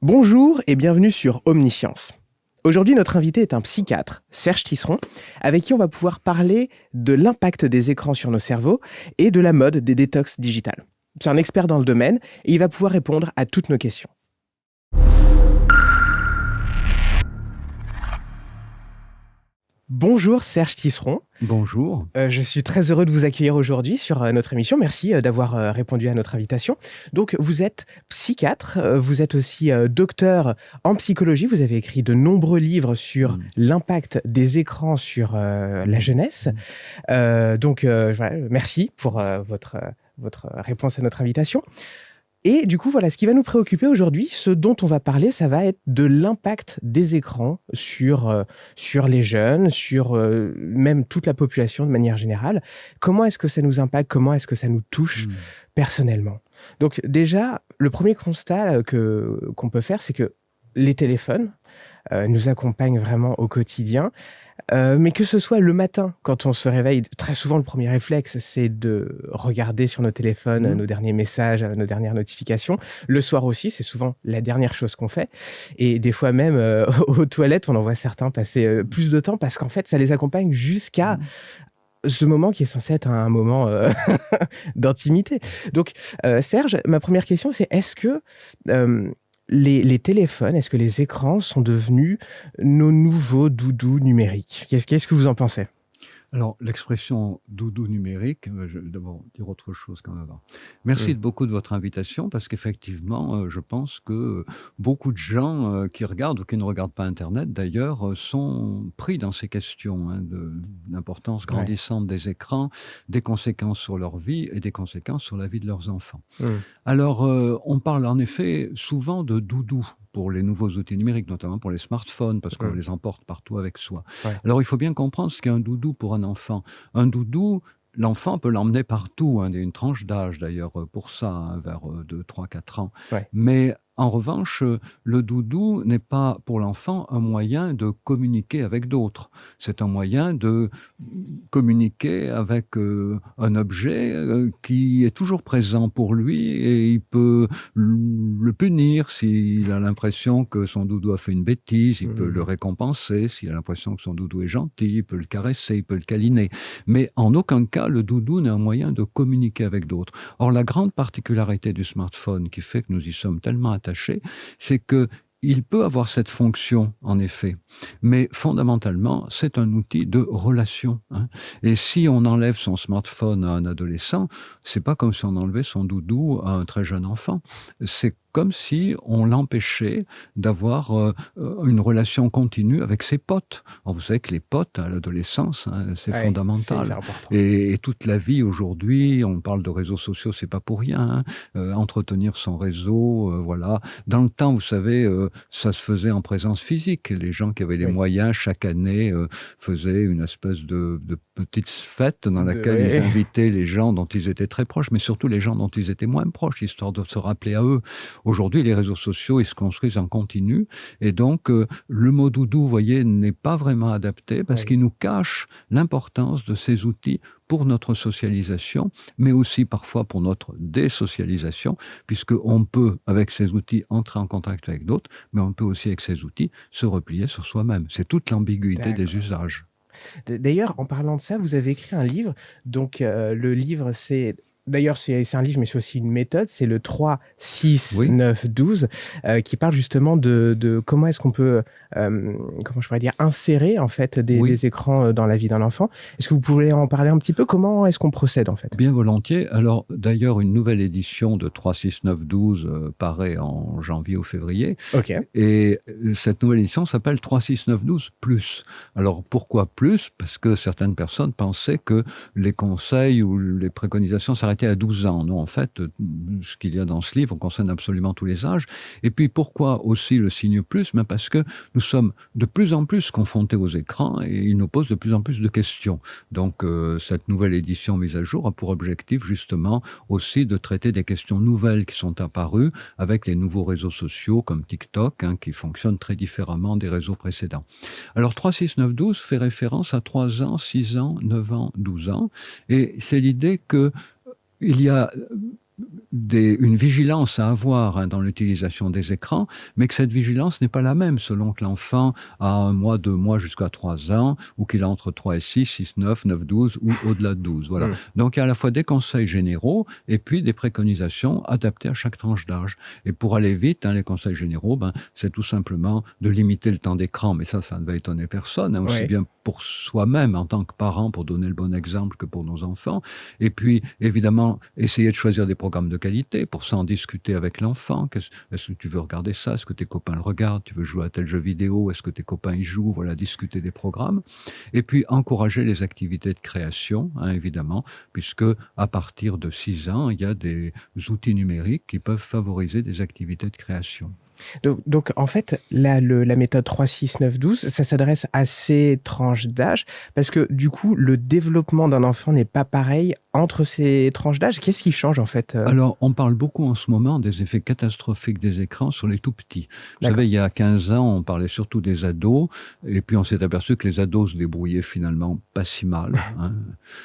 Bonjour et bienvenue sur Omniscience. Aujourd'hui, notre invité est un psychiatre, Serge Tisseron, avec qui on va pouvoir parler de l'impact des écrans sur nos cerveaux et de la mode des détox digitales. C'est un expert dans le domaine et il va pouvoir répondre à toutes nos questions. Bonjour Serge Tisseron. Bonjour. Je suis très heureux de vous accueillir aujourd'hui sur notre émission. Merci d'avoir répondu à notre invitation. Donc, vous êtes psychiatre, vous êtes aussi docteur en psychologie. Vous avez écrit de nombreux livres sur l'impact des écrans sur la jeunesse. Voilà, merci pour votre réponse à notre invitation. Et du coup, voilà, ce qui va nous préoccuper aujourd'hui, ce dont on va parler, ça va être de l'impact des écrans sur les jeunes, sur même toute la population de manière générale. Comment est-ce que ça nous impacte? Comment est-ce que ça nous touche personnellement? Donc déjà, le premier constat qu'on peut faire, c'est que les téléphones nous accompagnent vraiment au quotidien. Mais que ce soit le matin, quand on se réveille, très souvent le premier réflexe, c'est de regarder sur nos téléphones nos derniers messages, nos dernières notifications. Le soir aussi, c'est souvent la dernière chose qu'on fait. Et des fois même, aux toilettes, on en voit certains passer plus de temps parce qu'en fait, ça les accompagne jusqu'à ce moment qui est censé être un moment d'intimité. Donc, Serge, ma première question, c'est est-ce que les téléphones, est-ce que les écrans sont devenus nos nouveaux doudous numériques? Qu'est-ce que vous en pensez? Alors, l'expression doudou numérique, je vais d'abord dire autre chose quand même avant. Merci beaucoup de votre invitation parce qu'effectivement, je pense que beaucoup de gens qui regardent ou qui ne regardent pas Internet d'ailleurs sont pris dans ces questions de l'importance grandissante des écrans, des conséquences sur leur vie et des conséquences sur la vie de leurs enfants. Alors, on parle en effet souvent de doudou pour les nouveaux outils numériques, notamment pour les smartphones, parce qu'on les emporte partout avec soi. Alors, il faut bien comprendre ce qu'est un doudou pour un enfant. Un doudou, l'enfant peut l'emmener partout, il y a une tranche d'âge d'ailleurs pour ça, vers 2, 3, 4 ans. Mais en revanche, le doudou n'est pas pour l'enfant un moyen de communiquer avec d'autres. C'est un moyen de communiquer avec un objet qui est toujours présent pour lui et il peut le punir s'il a l'impression que son doudou a fait une bêtise, il peut le récompenser s'il a l'impression que son doudou est gentil, il peut le caresser, il peut le câliner. Mais en aucun cas, le doudou n'est un moyen de communiquer avec d'autres. Or, la grande particularité du smartphone qui fait que nous y sommes tellement attachés, c'est que il peut avoir cette fonction, en effet, mais fondamentalement, c'est un outil de relation. Et si on enlève son smartphone à un adolescent, c'est pas comme si on enlevait son doudou à un très jeune enfant. C'est comme si on l'empêchait d'avoir une relation continue avec ses potes. Alors, vous savez que les potes à l'adolescence, c'est fondamental. Et toute la vie aujourd'hui, on parle de réseaux sociaux, c'est pas pour rien. Entretenir son réseau, voilà. Dans le temps, vous savez, ça se faisait en présence physique. Les gens qui avaient les moyens, chaque année, faisaient une espèce de petite fête dans laquelle ils invitaient les gens dont ils étaient très proches, mais surtout les gens dont ils étaient moins proches, histoire de se rappeler à eux. Aujourd'hui, les réseaux sociaux, ils se construisent en continu. Et donc, le mot doudou, vous voyez, n'est pas vraiment adapté parce qu'il nous cache l'importance de ces outils pour notre socialisation, mais aussi parfois pour notre désocialisation, puisqu'on peut, avec ces outils, entrer en contact avec d'autres, mais on peut aussi, avec ces outils, se replier sur soi-même. C'est toute l'ambiguïté des usages. D'ailleurs, en parlant de ça, vous avez écrit un livre. Donc, le livre, c'est... D'ailleurs, c'est un livre, mais c'est aussi une méthode. C'est le 3, 6, 9, 12, qui parle justement de comment est-ce qu'on peut, comment je pourrais dire, insérer en fait des écrans dans la vie d'un enfant. Est-ce que vous pouvez en parler un petit peu? Comment est-ce qu'on procède en fait? Bien volontiers. Alors, d'ailleurs, une nouvelle édition de 3, 6, 9, 12 paraît en janvier ou février. Et cette nouvelle édition s'appelle 3, 6, 9, 12 plus. Alors, pourquoi plus? Parce que certaines personnes pensaient que les conseils ou les préconisations s'arrêtaient à 12 ans. Non, en fait, ce qu'il y a dans ce livre concerne absolument tous les âges. Et puis, pourquoi aussi le signe plus? Mais parce que nous sommes de plus en plus confrontés aux écrans et ils nous posent de plus en plus de questions. Donc, cette nouvelle édition mise à jour a pour objectif, justement, aussi de traiter des questions nouvelles qui sont apparues avec les nouveaux réseaux sociaux comme TikTok, qui fonctionnent très différemment des réseaux précédents. Alors, 3, 6, 9, 12 fait référence à 3 ans, 6 ans, 9 ans, 12 ans. Et c'est l'idée que il y a une vigilance à avoir dans l'utilisation des écrans, mais que cette vigilance n'est pas la même selon que l'enfant a 1 mois, 2 mois jusqu'à 3 ans, ou qu'il a entre 3 et 6, 6, 9, 9, 12, ou au-delà de 12. Voilà. Donc il y a à la fois des conseils généraux et puis des préconisations adaptées à chaque tranche d'âge. Et pour aller vite, les conseils généraux, c'est tout simplement de limiter le temps d'écran, mais ça ne va étonner personne, aussi bien pour soi-même en tant que parent, pour donner le bon exemple, que pour nos enfants. Et puis, évidemment, essayer de choisir des programmes de qualité. Pour ça, en discuter avec l'enfant. Est-ce que tu veux regarder ça? Est-ce que tes copains le regardent? Tu veux jouer à tel jeu vidéo? Est-ce que tes copains y jouent? Voilà, discuter des programmes. Et puis, encourager les activités de création, évidemment, puisque à partir de 6 ans, il y a des outils numériques qui peuvent favoriser des activités de création. Donc en fait, la méthode 3, 6, 9, 12, ça s'adresse à ces tranches d'âge parce que du coup, le développement d'un enfant n'est pas pareil entre ces tranches d'âge. Qu'est-ce qui change en fait? Alors, on parle beaucoup en ce moment des effets catastrophiques des écrans sur les tout-petits. Vous savez, il y a 15 ans, on parlait surtout des ados, et puis on s'est aperçu que les ados se débrouillaient finalement pas si mal.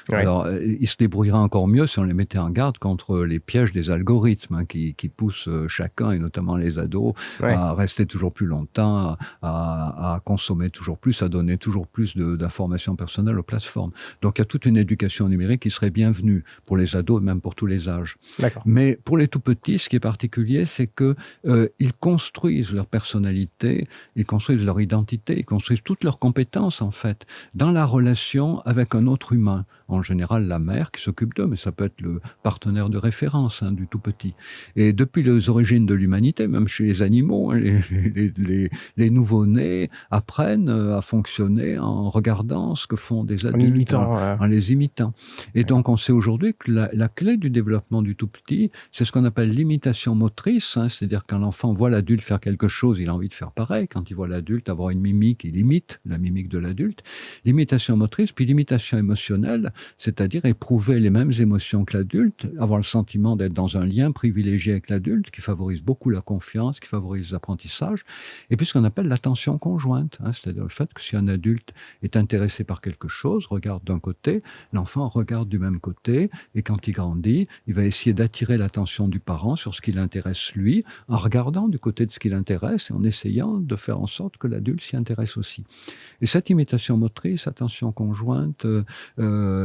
Alors, ils se débrouilleraient encore mieux si on les mettait en garde contre les pièges des algorithmes qui poussent chacun, et notamment les ados, à rester toujours plus longtemps, à consommer toujours plus, à donner toujours plus d'informations personnelles aux plateformes. Donc, il y a toute une éducation numérique qui serait bienvenue pour les ados, même pour tous les âges. Mais pour les tout-petits, ce qui est particulier, c'est qu'ils construisent leur personnalité, ils construisent leur identité, ils construisent toutes leurs compétences, en fait, dans la relation avec un autre humain. En général, la mère qui s'occupe d'eux, mais ça peut être le partenaire de référence du tout-petit. Et depuis les origines de l'humanité, même chez les animaux, les nouveau-nés apprennent à fonctionner en regardant ce que font des adultes, en les imitant. Et donc, on sait aujourd'hui que la clé du développement du tout-petit, c'est ce qu'on appelle l'imitation motrice, c'est-à-dire quand l'enfant voit l'adulte faire quelque chose, il a envie de faire pareil. Quand il voit l'adulte avoir une mimique, il imite la mimique de l'adulte. L'imitation motrice, puis l'imitation émotionnelle, c'est-à-dire éprouver les mêmes émotions que l'adulte, avoir le sentiment d'être dans un lien privilégié avec l'adulte, qui favorise beaucoup la confiance, qui favorise l'apprentissage, et puis ce qu'on appelle l'attention conjointe, c'est-à-dire le fait que si un adulte est intéressé par quelque chose, regarde d'un côté, l'enfant regarde du même côté, et quand il grandit, il va essayer d'attirer l'attention du parent sur ce qui l'intéresse lui, en regardant du côté de ce qui l'intéresse et en essayant de faire en sorte que l'adulte s'y intéresse aussi. Et cette imitation motrice, attention conjointe,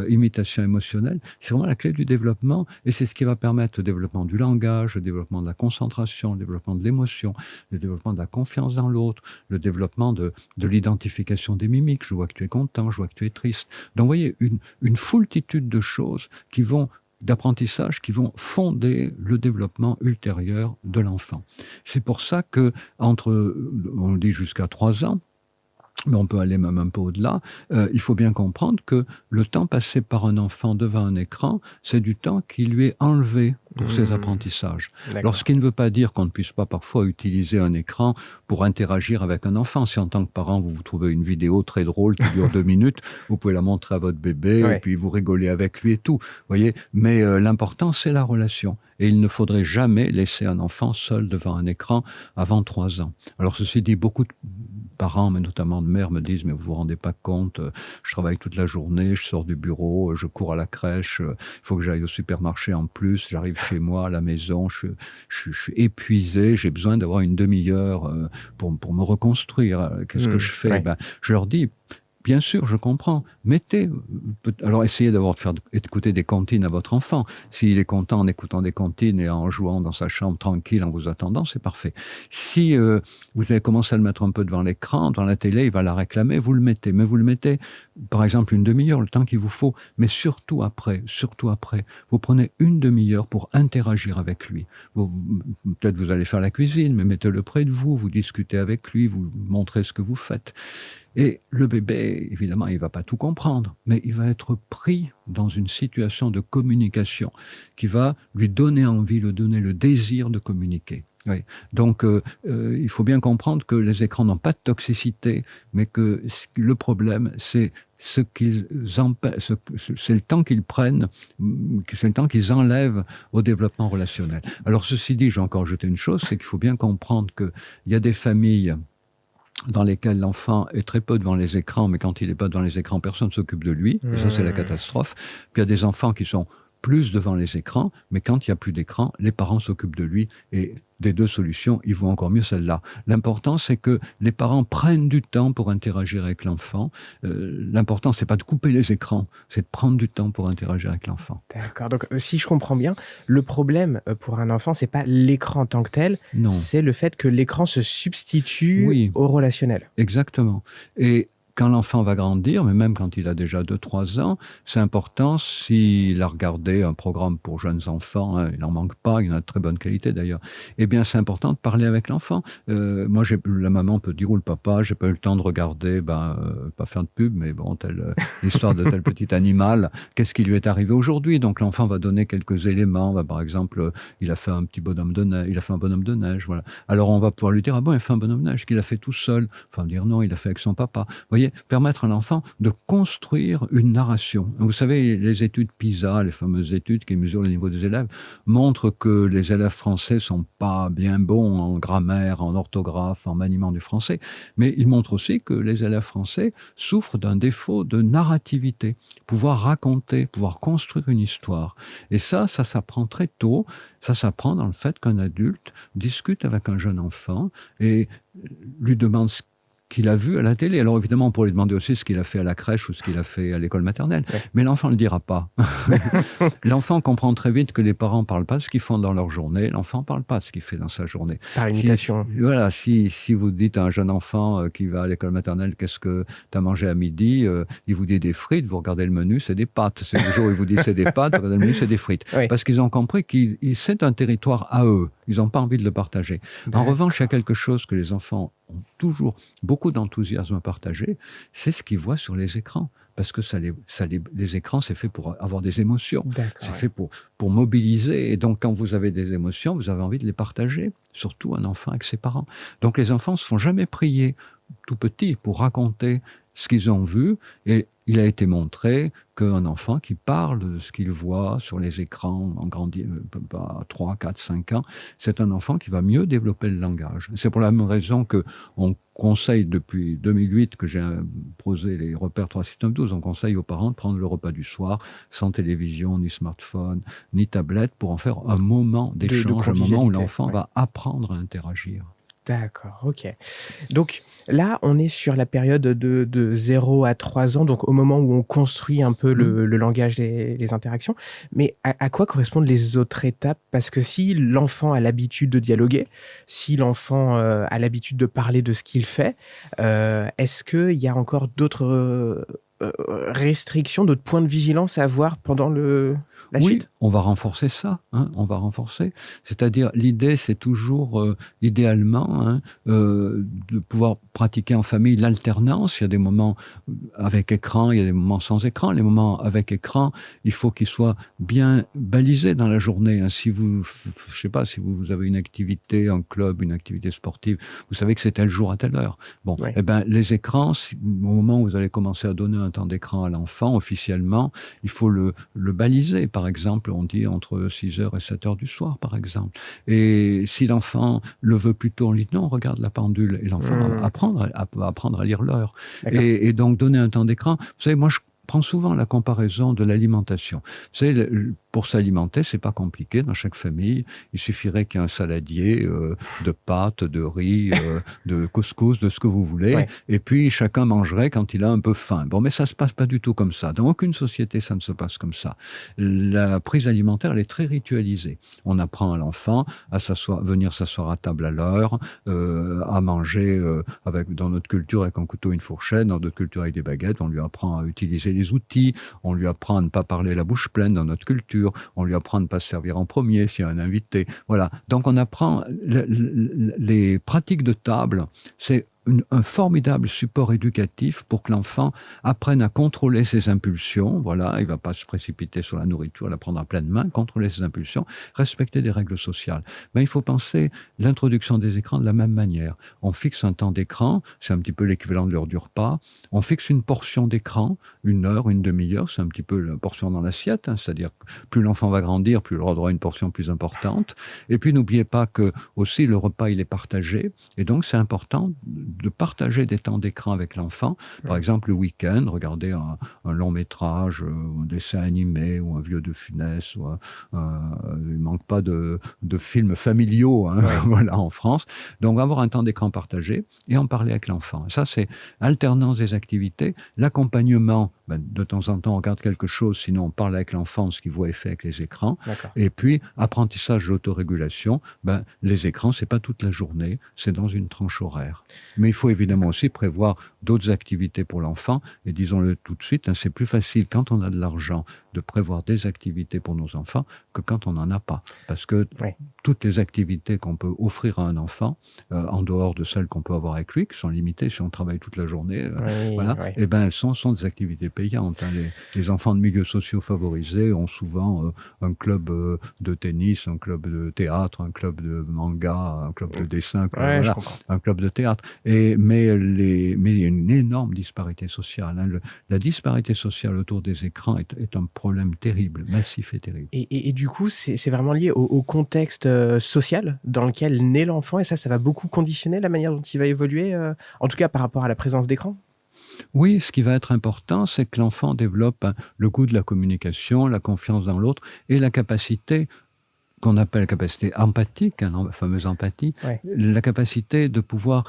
imitation émotionnelle, c'est vraiment la clé du développement, et c'est ce qui va permettre le développement du langage, le développement de la concentration, le développement de l'émotion, le développement de la confiance dans l'autre, le développement de l'identification des mimiques. Je vois que tu es content, je vois que tu es triste. Donc, vous voyez, une foultitude de choses d'apprentissage qui vont fonder le développement ultérieur de l'enfant. C'est pour ça que, on dit jusqu'à 3 ans, mais on peut aller même un peu au-delà, il faut bien comprendre que le temps passé par un enfant devant un écran, c'est du temps qui lui est enlevé pour ses apprentissages. Alors, ce qui ne veut pas dire qu'on ne puisse pas parfois utiliser un écran pour interagir avec un enfant. Si en tant que parent, vous trouvez une vidéo très drôle qui dure 2 minutes, vous pouvez la montrer à votre bébé, et puis vous rigolez avec lui et tout. Voyez, mais l'important, c'est la relation. Et il ne faudrait jamais laisser un enfant seul devant un écran avant 3 ans. Alors, ceci dit, beaucoup de parents, mais notamment de mères, me disent « mais vous vous rendez pas compte, je travaille toute la journée, je sors du bureau, je cours à la crèche, il faut que j'aille au supermarché en plus, j'arrive chez moi à la maison, je suis épuisé, j'ai besoin d'avoir une demi-heure pour me reconstruire. Qu'est-ce que je fais ?» Je leur dis « Bien sûr, je comprends. Alors essayez de faire écouter des comptines à votre enfant. S'il est content en écoutant des comptines et en jouant dans sa chambre tranquille en vous attendant, c'est parfait. Si vous avez commencé à le mettre un peu devant l'écran, devant la télé, il va la réclamer, vous le mettez. Mais vous le mettez, par exemple, une demi-heure, le temps qu'il vous faut. Mais surtout après, vous prenez une demi-heure pour interagir avec lui. Peut-être vous allez faire la cuisine, mais mettez-le près de vous, vous discutez avec lui, vous montrez ce que vous faites. Et le bébé, évidemment, il ne va pas tout comprendre, mais il va être pris dans une situation de communication qui va lui donner envie, lui donner le désir de communiquer. Oui. Donc, il faut bien comprendre que les écrans n'ont pas de toxicité, mais que le problème, c'est c'est le temps qu'ils prennent, c'est le temps qu'ils enlèvent au développement relationnel. Alors, ceci dit, je vais encore ajouter une chose, c'est qu'il faut bien comprendre qu'il y a des familles dans lesquelles l'enfant est très peu devant les écrans, mais quand il n'est pas devant les écrans, personne ne s'occupe de lui, et ça c'est la catastrophe. Puis il y a des enfants qui sont plus devant les écrans, mais quand il n'y a plus d'écran, les parents s'occupent de lui et des deux solutions, il vaut encore mieux celle-là. L'important, c'est que les parents prennent du temps pour interagir avec l'enfant. L'important, c'est pas de couper les écrans, c'est de prendre du temps pour interagir avec l'enfant. D'accord. Donc, si je comprends bien, le problème pour un enfant, c'est pas l'écran en tant que tel, Non. c'est le fait que l'écran se substitue Oui. au relationnel. Exactement. Et quand l'enfant va grandir, mais même quand il a déjà 2-3 ans, c'est important, s'il a regardé un programme pour jeunes enfants, hein, il n'en manque pas, il y en a de très bonne qualité d'ailleurs, eh bien c'est important de parler avec l'enfant. Moi, la maman peut dire, ou le papa, j'ai pas eu le temps de regarder, pas faire de pub, mais bon, l'histoire de tel petit animal, qu'est-ce qui lui est arrivé aujourd'hui? Donc l'enfant va donner quelques éléments, par exemple, il a fait un petit bonhomme de neige, il a fait un bonhomme de neige, voilà. Alors on va pouvoir lui dire, ah bon, il a fait un bonhomme de neige, qu'il a fait tout seul. Enfin, dire non, il a fait avec son papa. Vous voyez, permettre à l'enfant de construire une narration. Vous savez, les études PISA, les fameuses études qui mesurent le niveau des élèves, montrent que les élèves français sont pas bien bons en grammaire, en orthographe, en maniement du français, mais ils montrent aussi que les élèves français souffrent d'un défaut de narrativité, pouvoir raconter, pouvoir construire une histoire. Et ça s'apprend très tôt, ça s'apprend dans le fait qu'un adulte discute avec un jeune enfant et lui demande ce qu'il a vu à la télé. Alors évidemment, on pourrait lui demander aussi ce qu'il a fait à la crèche ou ce qu'il a fait à l'école maternelle. Ouais. Mais l'enfant ne le dira pas. L'enfant comprend très vite que les parents ne parlent pas de ce qu'ils font dans leur journée. L'enfant ne parle pas de ce qu'il fait dans sa journée. Par imitation. Voilà, si vous dites à un jeune enfant qui va à l'école maternelle, qu'est-ce que tu as mangé à midi, il vous dit des frites, vous regardez le menu, c'est des pâtes. C'est le jour où il vous dit c'est des pâtes, vous regardez le menu, c'est des frites. Oui. Parce qu'ils ont compris que c'est un territoire à eux. Ils n'ont pas envie de le partager. En revanche, il y a quelque chose que les enfants ont toujours beaucoup d'enthousiasme à partager, c'est ce qu'ils voient sur les écrans. Parce que les écrans, c'est fait pour avoir des émotions. C'est fait pour mobiliser. Et donc, quand vous avez des émotions, vous avez envie de les partager, surtout un enfant avec ses parents. Donc, les enfants ne se font jamais prier tout petits pour raconter ce qu'ils ont vu. Et il a été montré qu'un enfant qui parle de ce qu'il voit sur les écrans en à 3, 4, 5 ans, c'est un enfant qui va mieux développer le langage. C'est pour la même raison qu'on conseille depuis 2008 que j'ai posé les repères 3, 6, 9, 12, on conseille aux parents de prendre le repas du soir sans télévision, ni smartphone, ni tablette, pour en faire un moment d'échange, un moment où l'enfant va apprendre à interagir. D'accord, ok. Donc là, on est sur la période de 0 à 3 ans, donc au moment où on construit un peu le langage, les interactions. Mais à quoi correspondent les autres étapes? Parce que si l'enfant a l'habitude de dialoguer, si l'enfant a l'habitude de parler de ce qu'il fait, est-ce qu'il y a encore d'autres restrictions, d'autres points de vigilance à avoir pendant la suite? Oui, on va renforcer ça, hein, on va renforcer. C'est-à-dire, l'idée, c'est toujours, idéalement, hein, de pouvoir pratiquer en famille l'alternance. Il y a des moments avec écran, il y a des moments sans écran. Les moments avec écran, il faut qu'ils soient bien balisés dans la journée. Hein. Si je sais pas, si vous avez une activité, un club, une activité sportive, vous savez que c'est tel jour à telle heure. Bon, ouais. Eh ben, les écrans, au moment où vous allez commencer à donner un temps d'écran à l'enfant, officiellement, il faut le baliser. Par exemple, on dit entre 6h et 7h du soir, par exemple. Et si l'enfant le veut plutôt, on lui dit non, regarde la pendule. Et l'enfant va apprendre à lire l'heure. Et donc, donner un temps d'écran. Vous savez, moi, je prends souvent la comparaison de l'alimentation. Vous savez, pour s'alimenter, c'est pas compliqué dans chaque famille. Il suffirait qu'il y ait un saladier de pâtes, de riz, de couscous, de ce que vous voulez. Ouais. Et puis, chacun mangerait quand il a un peu faim. Bon, mais ça se passe pas du tout comme ça. Dans aucune société, ça ne se passe comme ça. La prise alimentaire, elle est très ritualisée. On apprend à l'enfant à venir s'asseoir à table à l'heure, à manger dans notre culture avec un couteau et une fourchette, dans notre culture avec des baguettes. On lui apprend à utiliser les outils. On lui apprend à ne pas parler la bouche pleine dans notre culture. On lui apprend à ne pas se servir en premier s'il y a un invité. Voilà. Donc, on apprend les pratiques de table. C'est un formidable support éducatif pour que l'enfant apprenne à contrôler ses impulsions. Voilà, il ne va pas se précipiter sur la nourriture, la prendre à pleine main, contrôler ses impulsions, respecter des règles sociales. Mais il faut penser l'introduction des écrans de la même manière. On fixe un temps d'écran, c'est un petit peu l'équivalent de l'heure du repas. On fixe une portion d'écran, 1 heure, 1 demi-heure, c'est un petit peu la portion dans l'assiette, hein, c'est-à-dire que plus l'enfant va grandir, plus il aura une portion plus importante. Et puis n'oubliez pas que aussi le repas il est partagé, et donc c'est important de partager des temps d'écran avec l'enfant. Par exemple, le week-end, regarder un long métrage, un dessin animé, ou un vieux de Funès. Il ne manque pas de films familiaux voilà, en France. Donc, avoir un temps d'écran partagé et en parler avec l'enfant. Ça, c'est alternance des activités, l'accompagnement. De temps en temps, on regarde quelque chose, sinon on parle avec l'enfant, ce qu'il voit et fait avec les écrans. Et puis, apprentissage d'autorégulation, les écrans, c'est pas toute la journée, c'est dans une tranche horaire. Mais il faut évidemment aussi prévoir d'autres activités pour l'enfant, et disons-le tout de suite, c'est plus facile quand on a de l'argent de prévoir des activités pour nos enfants que quand on n'en a pas. Parce que toutes les activités qu'on peut offrir à un enfant, en dehors de celles qu'on peut avoir avec lui, qui sont limitées si on travaille toute la journée, et elles sont des activités payantes. Les enfants de milieux sociaux favorisés ont souvent un club de tennis, un club de théâtre, un club de manga, un club de dessin, un club de théâtre. Mais il y a une énorme disparité sociale. La disparité sociale autour des écrans est un problème terrible, massif et terrible. Et du coup, c'est vraiment lié au contexte social dans lequel naît l'enfant, et ça va beaucoup conditionner la manière dont il va évoluer, en tout cas par rapport à la présence d'écran? Oui, ce qui va être important, c'est que l'enfant développe le goût de la communication, la confiance dans l'autre et la capacité qu'on appelle capacité empathique, la fameuse empathie, la capacité de pouvoir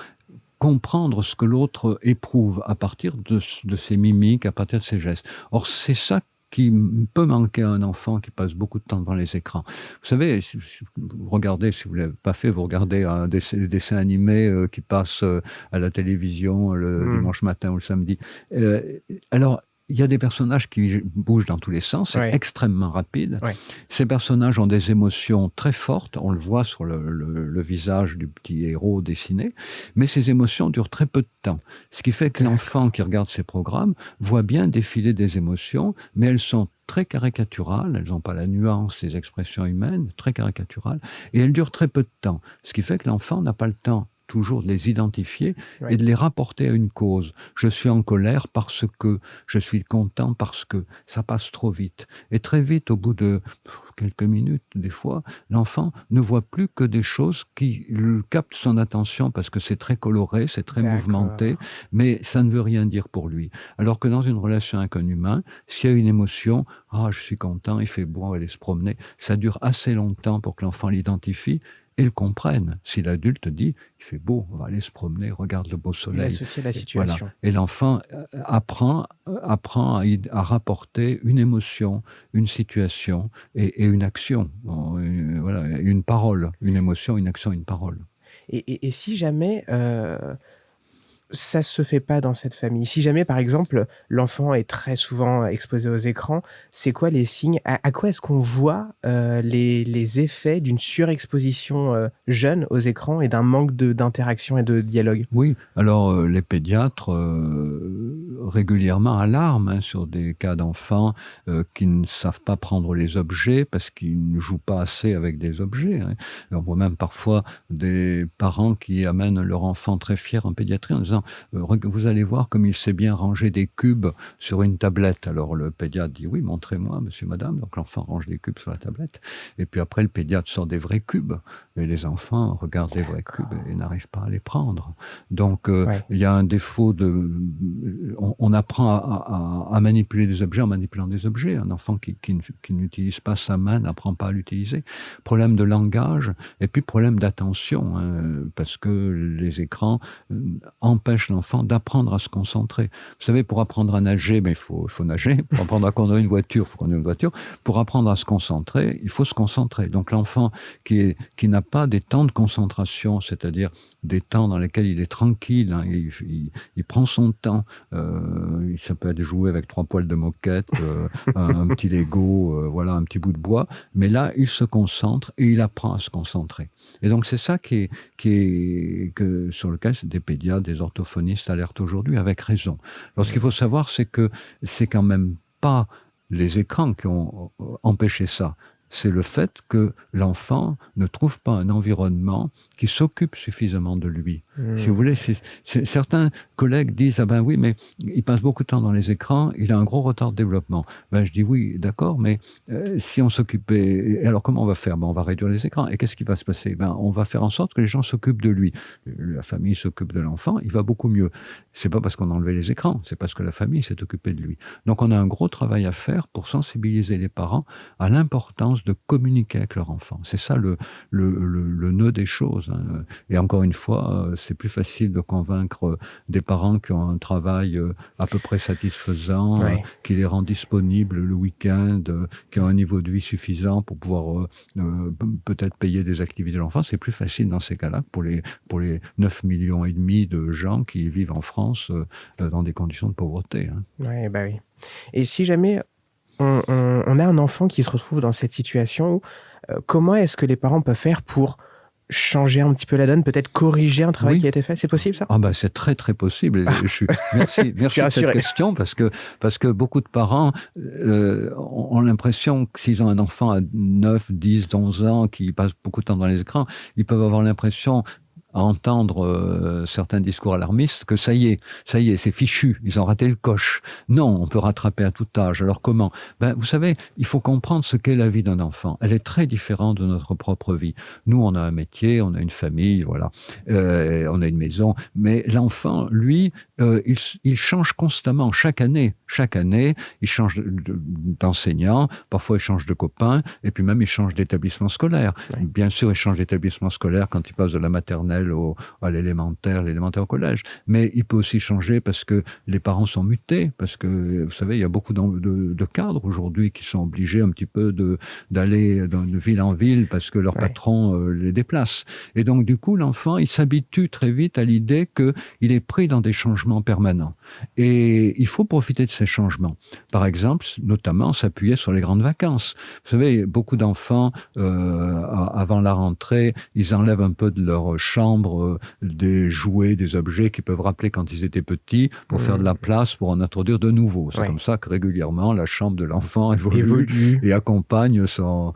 comprendre ce que l'autre éprouve à partir de ses mimiques, à partir de ses gestes. Or, c'est ça qui peut manquer à un enfant qui passe beaucoup de temps devant les écrans. Vous savez, vous regardez, si vous ne l'avez pas fait, vous regardez un dessin animé qui passe à la télévision le dimanche matin ou le samedi. Alors, il y a des personnages qui bougent dans tous les sens, c'est extrêmement rapide. Ces personnages ont des émotions très fortes, on le voit sur le visage du petit héros dessiné, mais ces émotions durent très peu de temps. Ce qui fait que l'enfant qui regarde ces programmes voit bien défiler des émotions, mais elles sont très caricaturales, elles n'ont pas la nuance des expressions humaines, très caricaturales, et elles durent très peu de temps. Ce qui fait que l'enfant n'a pas le temps toujours de les identifier et de les rapporter à une cause. Je suis en colère parce que, je suis content parce que, ça passe trop vite. Et très vite, au bout de quelques minutes, des fois, l'enfant ne voit plus que des choses qui captent son attention parce que c'est très coloré, c'est très mouvementé, mais ça ne veut rien dire pour lui. Alors que dans une relation avec un humain, s'il y a une émotion, je suis content, il fait beau, on va aller se promener, ça dure assez longtemps pour que l'enfant l'identifie et le comprenne. Si l'adulte dit, il fait beau, on va aller se promener, regarde le beau soleil. Il associe la situation. Voilà. Et l'enfant apprend à rapporter une émotion, une situation et une action. Une parole, une émotion, une action, une parole. Et si jamais ça se fait pas dans cette famille, si jamais par exemple l'enfant est très souvent exposé aux écrans, c'est quoi les signes? À quoi est-ce qu'on voit les effets d'une surexposition jeune aux écrans et d'un manque d'interaction et de dialogue? Oui, alors les pédiatres régulièrement alarment sur des cas d'enfants qui ne savent pas prendre les objets parce qu'ils ne jouent pas assez avec des objets. On voit même parfois des parents qui amènent leur enfant très fier en pédiatrie en disant vous allez voir comme il sait bien ranger des cubes sur une tablette. Alors le pédiatre dit oui, montrez-moi monsieur, madame. Donc l'enfant range des cubes sur la tablette et puis après le pédiatre sort des vrais cubes et les enfants regardent les vrais cubes et n'arrivent pas à les prendre. Donc il y a un défaut on apprend à manipuler des objets en manipulant des objets. Un enfant qui n'utilise pas sa main n'apprend pas à l'utiliser. Problème de langage et puis problème d'attention parce que les écrans empêchent l'enfant d'apprendre à se concentrer. Vous savez, pour apprendre à nager, il faut nager. Pour apprendre à conduire une voiture, il faut conduire une voiture. Pour apprendre à se concentrer, il faut se concentrer. Donc l'enfant qui n'a pas des temps de concentration, c'est-à-dire des temps dans lesquels il est tranquille, il prend son temps, ça peut être jouer avec 3 poils de moquette, un petit Lego, un petit bout de bois, mais là, il se concentre et il apprend à se concentrer. Et donc, c'est ça sur lequel des pédiatres, des orthophonistes alertent aujourd'hui, avec raison. Alors, ce qu'il faut savoir, c'est que c'est quand même pas les écrans qui ont empêché ça. c'est le fait que l'enfant ne trouve pas un environnement qui s'occupe suffisamment de lui. Si vous voulez, certains collègues disent « Ah ben oui, mais il passe beaucoup de temps dans les écrans, il a un gros retard de développement. » Ben je dis « Oui, d'accord, mais si on s'occupait... Alors comment on va faire? Ben on va réduire les écrans. Et qu'est-ce qui va se passer? Ben on va faire en sorte que les gens s'occupent de lui. La famille s'occupe de l'enfant, il va beaucoup mieux. C'est pas parce qu'on a enlevé les écrans, c'est parce que la famille s'est occupée de lui. Donc on a un gros travail à faire pour sensibiliser les parents à l'importance de communiquer avec leur enfant. C'est ça le nœud des choses. Hein. Et encore une fois, c'est plus facile de convaincre des parents qui ont un travail à peu près satisfaisant, qui les rend disponibles le week-end, qui ont un niveau de vie suffisant pour pouvoir peut-être payer des activités de l'enfant. C'est plus facile dans ces cas-là pour les 9,5 millions de gens qui vivent en France dans des conditions de pauvreté. Hein. Ouais, bah oui. Et si jamais on a un enfant qui se retrouve dans cette situation, comment est-ce que les parents peuvent faire pour changer un petit peu la donne, peut-être corriger un travail qui a été fait? C'est possible, ça? Ah ben, c'est très très possible. Merci de cette question, parce que beaucoup de parents ont l'impression que s'ils ont un enfant à 9, 10, 11 ans qui passe beaucoup de temps dans les écrans, ils peuvent avoir l'impression à entendre certains discours alarmistes que ça y est, c'est fichu, ils ont raté le coche. Non, on peut rattraper à tout âge. Alors comment? Ben, vous savez, il faut comprendre ce qu'est la vie d'un enfant. Elle est très différente de notre propre vie. Nous, on a un métier, on a une famille, voilà, on a une maison, mais l'enfant, lui, il change constamment, chaque année, il change d'enseignant, parfois il change de copain, et puis même il change d'établissement scolaire. Oui. Bien sûr, il change d'établissement scolaire quand il passe de la maternelle à l'élémentaire au collège. Mais il peut aussi changer parce que les parents sont mutés, parce que, vous savez, il y a beaucoup de cadres aujourd'hui qui sont obligés un petit peu d'aller de ville en ville parce que leur patron les déplace. Et donc, du coup, l'enfant, il s'habitue très vite à l'idée qu'il est pris dans des changements permanents. Et il faut profiter de ces changements. Par exemple, notamment, s'appuyer sur les grandes vacances. Vous savez, beaucoup d'enfants, avant la rentrée, ils enlèvent un peu de leur chambre des jouets, des objets qu'ils peuvent rappeler quand ils étaient petits pour faire de la place, pour en introduire de nouveaux. C'est comme ça que régulièrement la chambre de l'enfant évolue et accompagne son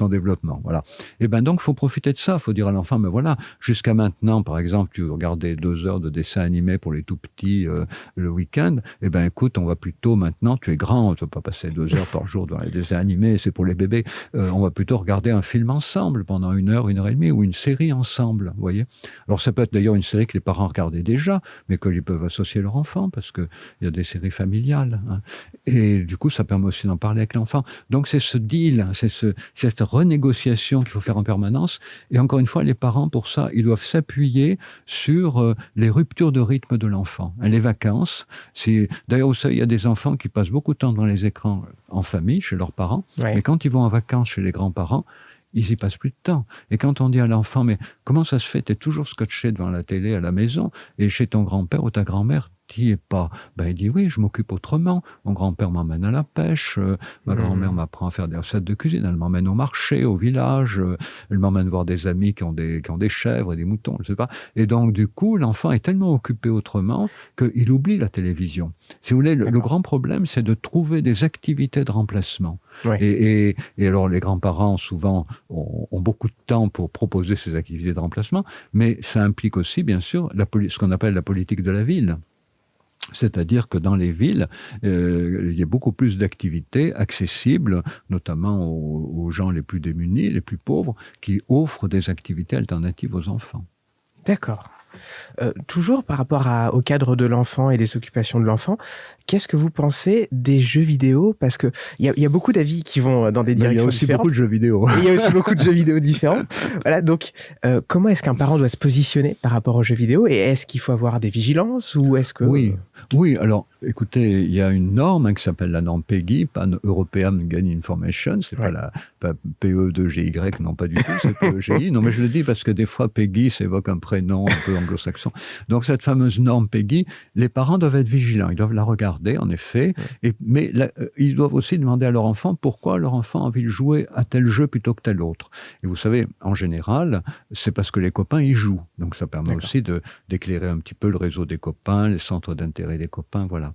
développement. Voilà. Et ben donc, il faut profiter de ça. Il faut dire à l'enfant, mais voilà, jusqu'à maintenant, par exemple, tu regardais 2 heures de dessin animé pour les tout petits le week-end. Eh ben écoute, on va plutôt maintenant, tu es grand, tu ne vas pas passer 2 heures par jour dans les dessins animés, c'est pour les bébés. On va plutôt regarder un film ensemble pendant 1 heure, 1 heure et demie, ou une série ensemble, vous voyez. Alors ça peut être d'ailleurs une série que les parents regardaient déjà, mais qu'ils peuvent associer leur enfant, parce qu'il y a des séries familiales. Hein. Et du coup, ça permet aussi d'en parler avec l'enfant. Donc c'est ce deal, c'est cette renégociation qu'il faut faire en permanence. Et encore une fois, les parents, pour ça, ils doivent s'appuyer sur les ruptures de rythme de l'enfant. Les vacances, d'ailleurs, vous savez, il y a des enfants qui passent beaucoup de temps dans les écrans en famille, chez leurs parents, mais quand ils vont en vacances chez les grands-parents, ils y passent plus de temps. Et quand on dit à l'enfant, mais comment ça se fait, t'es toujours scotché devant la télé à la maison, et chez ton grand-père ou ta grand-mère, t'y es pas? Ben, il dit, oui, je m'occupe autrement. Mon grand-père m'emmène à la pêche, ma grand-mère m'apprend à faire des recettes de cuisine, elle m'emmène au marché, au village, elle m'emmène voir des amis qui ont des chèvres et des moutons, je sais pas. Et donc, du coup, l'enfant est tellement occupé autrement qu'il oublie la télévision. Si vous voulez, le grand problème, c'est de trouver des activités de remplacement. Ouais. Et alors, les grands-parents, souvent, ont beaucoup de temps pour proposer ces activités de remplacement, mais ça implique aussi, bien sûr, ce qu'on appelle la politique de la ville. C'est-à-dire que dans les villes, il y a beaucoup plus d'activités accessibles, notamment aux gens les plus démunis, les plus pauvres, qui offrent des activités alternatives aux enfants. D'accord. Toujours par rapport au cadre de l'enfant et des occupations de l'enfant, qu'est-ce que vous pensez des jeux vidéo? Parce qu'il y a beaucoup d'avis qui vont dans des directions différentes. Il y a aussi beaucoup de jeux vidéo. Il y a aussi beaucoup de jeux vidéo différents. Voilà, donc comment est-ce qu'un parent doit se positionner par rapport aux jeux vidéo? Et est-ce qu'il faut avoir des vigilances ou est-ce que... Oui, alors écoutez, il y a une norme qui s'appelle la norme PEGI, Pan-European Gun Information, c'est pas la PE2GY, non pas du tout, c'est PEGI. Non mais je le dis parce que des fois PEGI s'évoque un prénom un peu anglo anglo-saxon. Donc cette fameuse norme PEGI, les parents doivent être vigilants, ils doivent la regarder en effet, mais ils doivent aussi demander à leur enfant pourquoi leur enfant a envie de jouer à tel jeu plutôt que tel autre. Et vous savez, en général, c'est parce que les copains y jouent. Donc ça permet aussi d'éclairer un petit peu le réseau des copains, les centres d'intérêt des copains, voilà.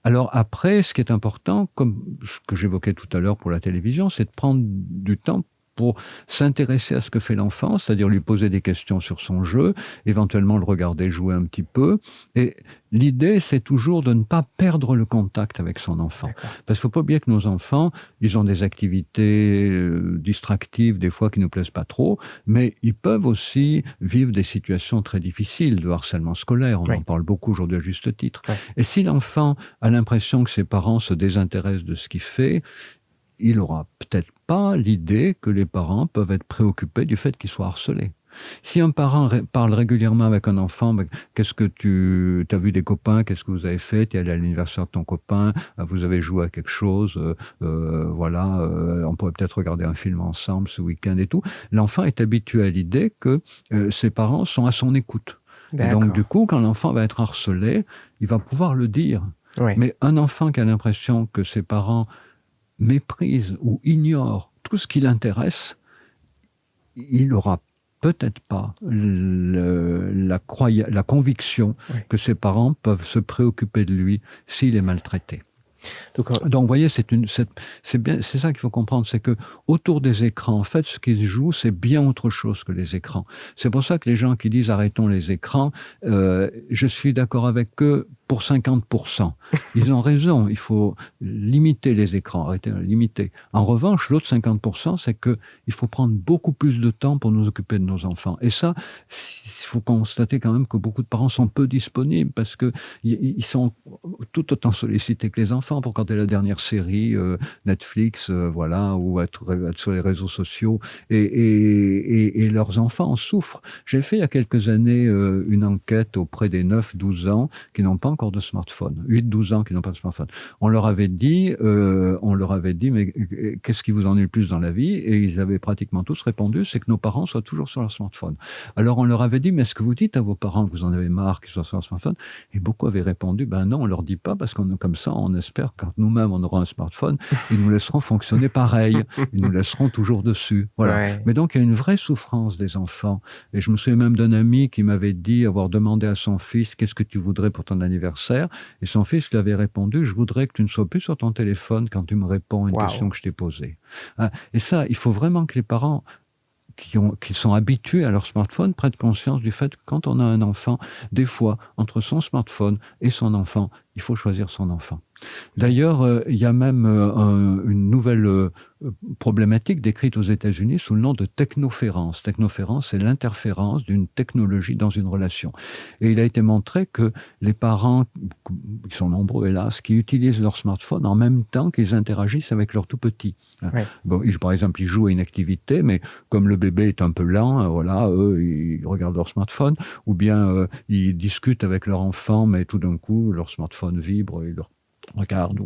Alors après, ce qui est important, comme ce que j'évoquais tout à l'heure pour la télévision, c'est de prendre du temps pour s'intéresser à ce que fait l'enfant, c'est-à-dire lui poser des questions sur son jeu, éventuellement le regarder jouer un petit peu. Et l'idée, c'est toujours de ne pas perdre le contact avec son enfant. Parce qu'il ne faut pas oublier que nos enfants, ils ont des activités distractives, des fois qui ne nous plaisent pas trop, mais ils peuvent aussi vivre des situations très difficiles de harcèlement scolaire. On en parle beaucoup aujourd'hui à juste titre. Et si l'enfant a l'impression que ses parents se désintéressent de ce qu'il fait, il n'aura peut-être pas l'idée que les parents peuvent être préoccupés du fait qu'il soit harcelé. Si un parent parle régulièrement avec un enfant, qu'est-ce que tu as vu des copains, qu'est-ce que vous avez fait, tu es allé à l'anniversaire de ton copain, vous avez joué à quelque chose, on pourrait peut-être regarder un film ensemble ce week-end et tout. L'enfant est habitué à l'idée que ses parents sont à son écoute. Et donc du coup, quand l'enfant va être harcelé, il va pouvoir le dire. Mais un enfant qui a l'impression que ses parents méprise ou ignore tout ce qui l'intéresse, il n'aura peut-être pas la conviction que ses parents peuvent se préoccuper de lui s'il est maltraité. Donc, vous voyez, c'est ça qu'il faut comprendre, c'est que autour des écrans, en fait, ce qui se joue, c'est bien autre chose que les écrans. C'est pour ça que les gens qui disent arrêtons les écrans, je suis d'accord avec eux pour 50%. Ils ont raison, il faut limiter les écrans, limiter. En revanche, l'autre 50%, c'est qu'il faut prendre beaucoup plus de temps pour nous occuper de nos enfants. Et ça, il faut constater quand même que beaucoup de parents sont peu disponibles parce qu'ils sont tout autant sollicités que les enfants pour regarder la dernière série, Netflix, ou être sur les réseaux sociaux. Et leurs enfants en souffrent. J'ai fait il y a quelques années une enquête auprès des 9-12 ans qui n'ont pas encore de smartphone, 8-12 ans qui n'ont pas de smartphone. On leur avait dit, mais qu'est-ce qui vous ennuie le plus dans la vie? Et ils avaient pratiquement tous répondu, c'est que nos parents soient toujours sur leur smartphone. Alors on leur avait dit, mais est-ce que vous dites à vos parents que vous en avez marre qu'ils soient sur leur smartphone? Et beaucoup avaient répondu, ben non, on leur dit pas, parce qu'on comme ça, on espère quand nous-mêmes on aura un smartphone, ils nous laisseront fonctionner pareil, ils nous laisseront toujours dessus. Voilà. Mais donc il y a une vraie souffrance des enfants. Et je me souviens même d'un ami qui m'avait dit avoir demandé à son fils, qu'est-ce que tu voudrais pour ton anniversaire? Et son fils lui avait répondu, je voudrais que tu ne sois plus sur ton téléphone quand tu me réponds à une question que je t'ai posée. Et ça, il faut vraiment que les parents qui sont habitués à leur smartphone prennent conscience du fait que quand on a un enfant, des fois, entre son smartphone et son enfant, il faut choisir son enfant. D'ailleurs, il y a même une nouvelle problématique décrite aux États-Unis sous le nom de technoférence. Technoférence, c'est l'interférence d'une technologie dans une relation. Et il a été montré que les parents, qui sont nombreux hélas, qui utilisent leur smartphone en même temps qu'ils interagissent avec leur tout petit. Bon, par exemple, ils jouent à une activité, mais comme le bébé est un peu lent, eux, ils regardent leur smartphone, ou bien ils discutent avec leur enfant, mais tout d'un coup, leur smartphone vibre et leur regardent,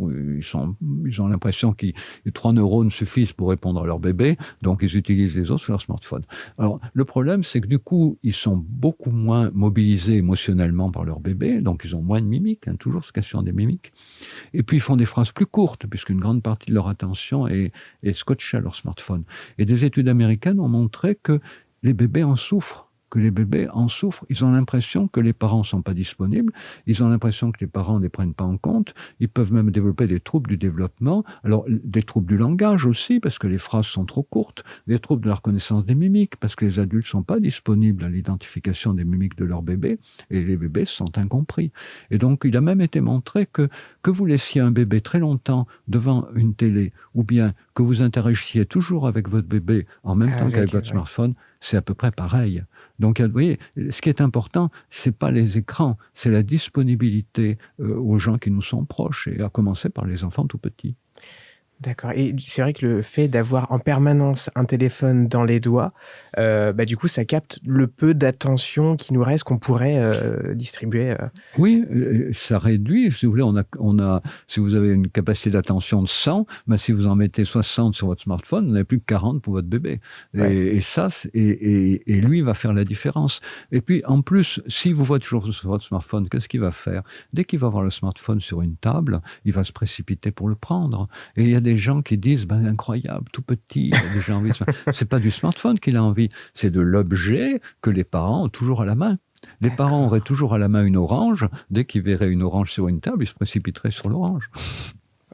ils ont l'impression que 3 neurones suffisent pour répondre à leur bébé, donc ils utilisent les autres sur leur smartphone. Alors, le problème, c'est que du coup, ils sont beaucoup moins mobilisés émotionnellement par leur bébé, donc ils ont moins de mimiques, toujours cette question des mimiques. Et puis, ils font des phrases plus courtes, puisqu'une grande partie de leur attention est scotchée à leur smartphone. Et des études américaines ont montré que les bébés en souffrent. Ils ont l'impression que les parents ne sont pas disponibles, ils ont l'impression que les parents ne les prennent pas en compte, ils peuvent même développer des troubles du développement, alors des troubles du langage aussi, parce que les phrases sont trop courtes, des troubles de la reconnaissance des mimiques, parce que les adultes ne sont pas disponibles à l'identification des mimiques de leur bébé, et les bébés sont incompris. Et donc, il a même été montré que vous laissiez un bébé très longtemps devant une télé, ou bien que vous interagissiez toujours avec votre bébé en même temps qu'avec votre smartphone, c'est à peu près pareil. Donc, vous voyez, ce qui est important, c'est pas les écrans, c'est la disponibilité aux gens qui nous sont proches, et à commencer par les enfants tout petits. D'accord, et c'est vrai que le fait d'avoir en permanence un téléphone dans les doigts, du coup, ça capte le peu d'attention qui nous reste, qu'on pourrait, distribuer, Oui, ça réduit, si vous voulez, si vous avez une capacité d'attention de 100, si vous en mettez 60 sur votre smartphone, vous n'avez plus que 40 pour votre bébé. Ouais. Et lui va faire la différence. Et puis, en plus, si vous voyez toujours sur votre smartphone, qu'est-ce qu'il va faire? Dès qu'il va voir le smartphone sur une table, il va se précipiter pour le prendre. Et il y a des gens qui disent, incroyable, tout petit, il a déjà envie de... C'est pas du smartphone qu'il a envie, c'est de l'objet que les parents ont toujours à la main. Les parents auraient toujours à la main une orange. Dès qu'ils verraient une orange sur une table, ils se précipiteraient sur l'orange.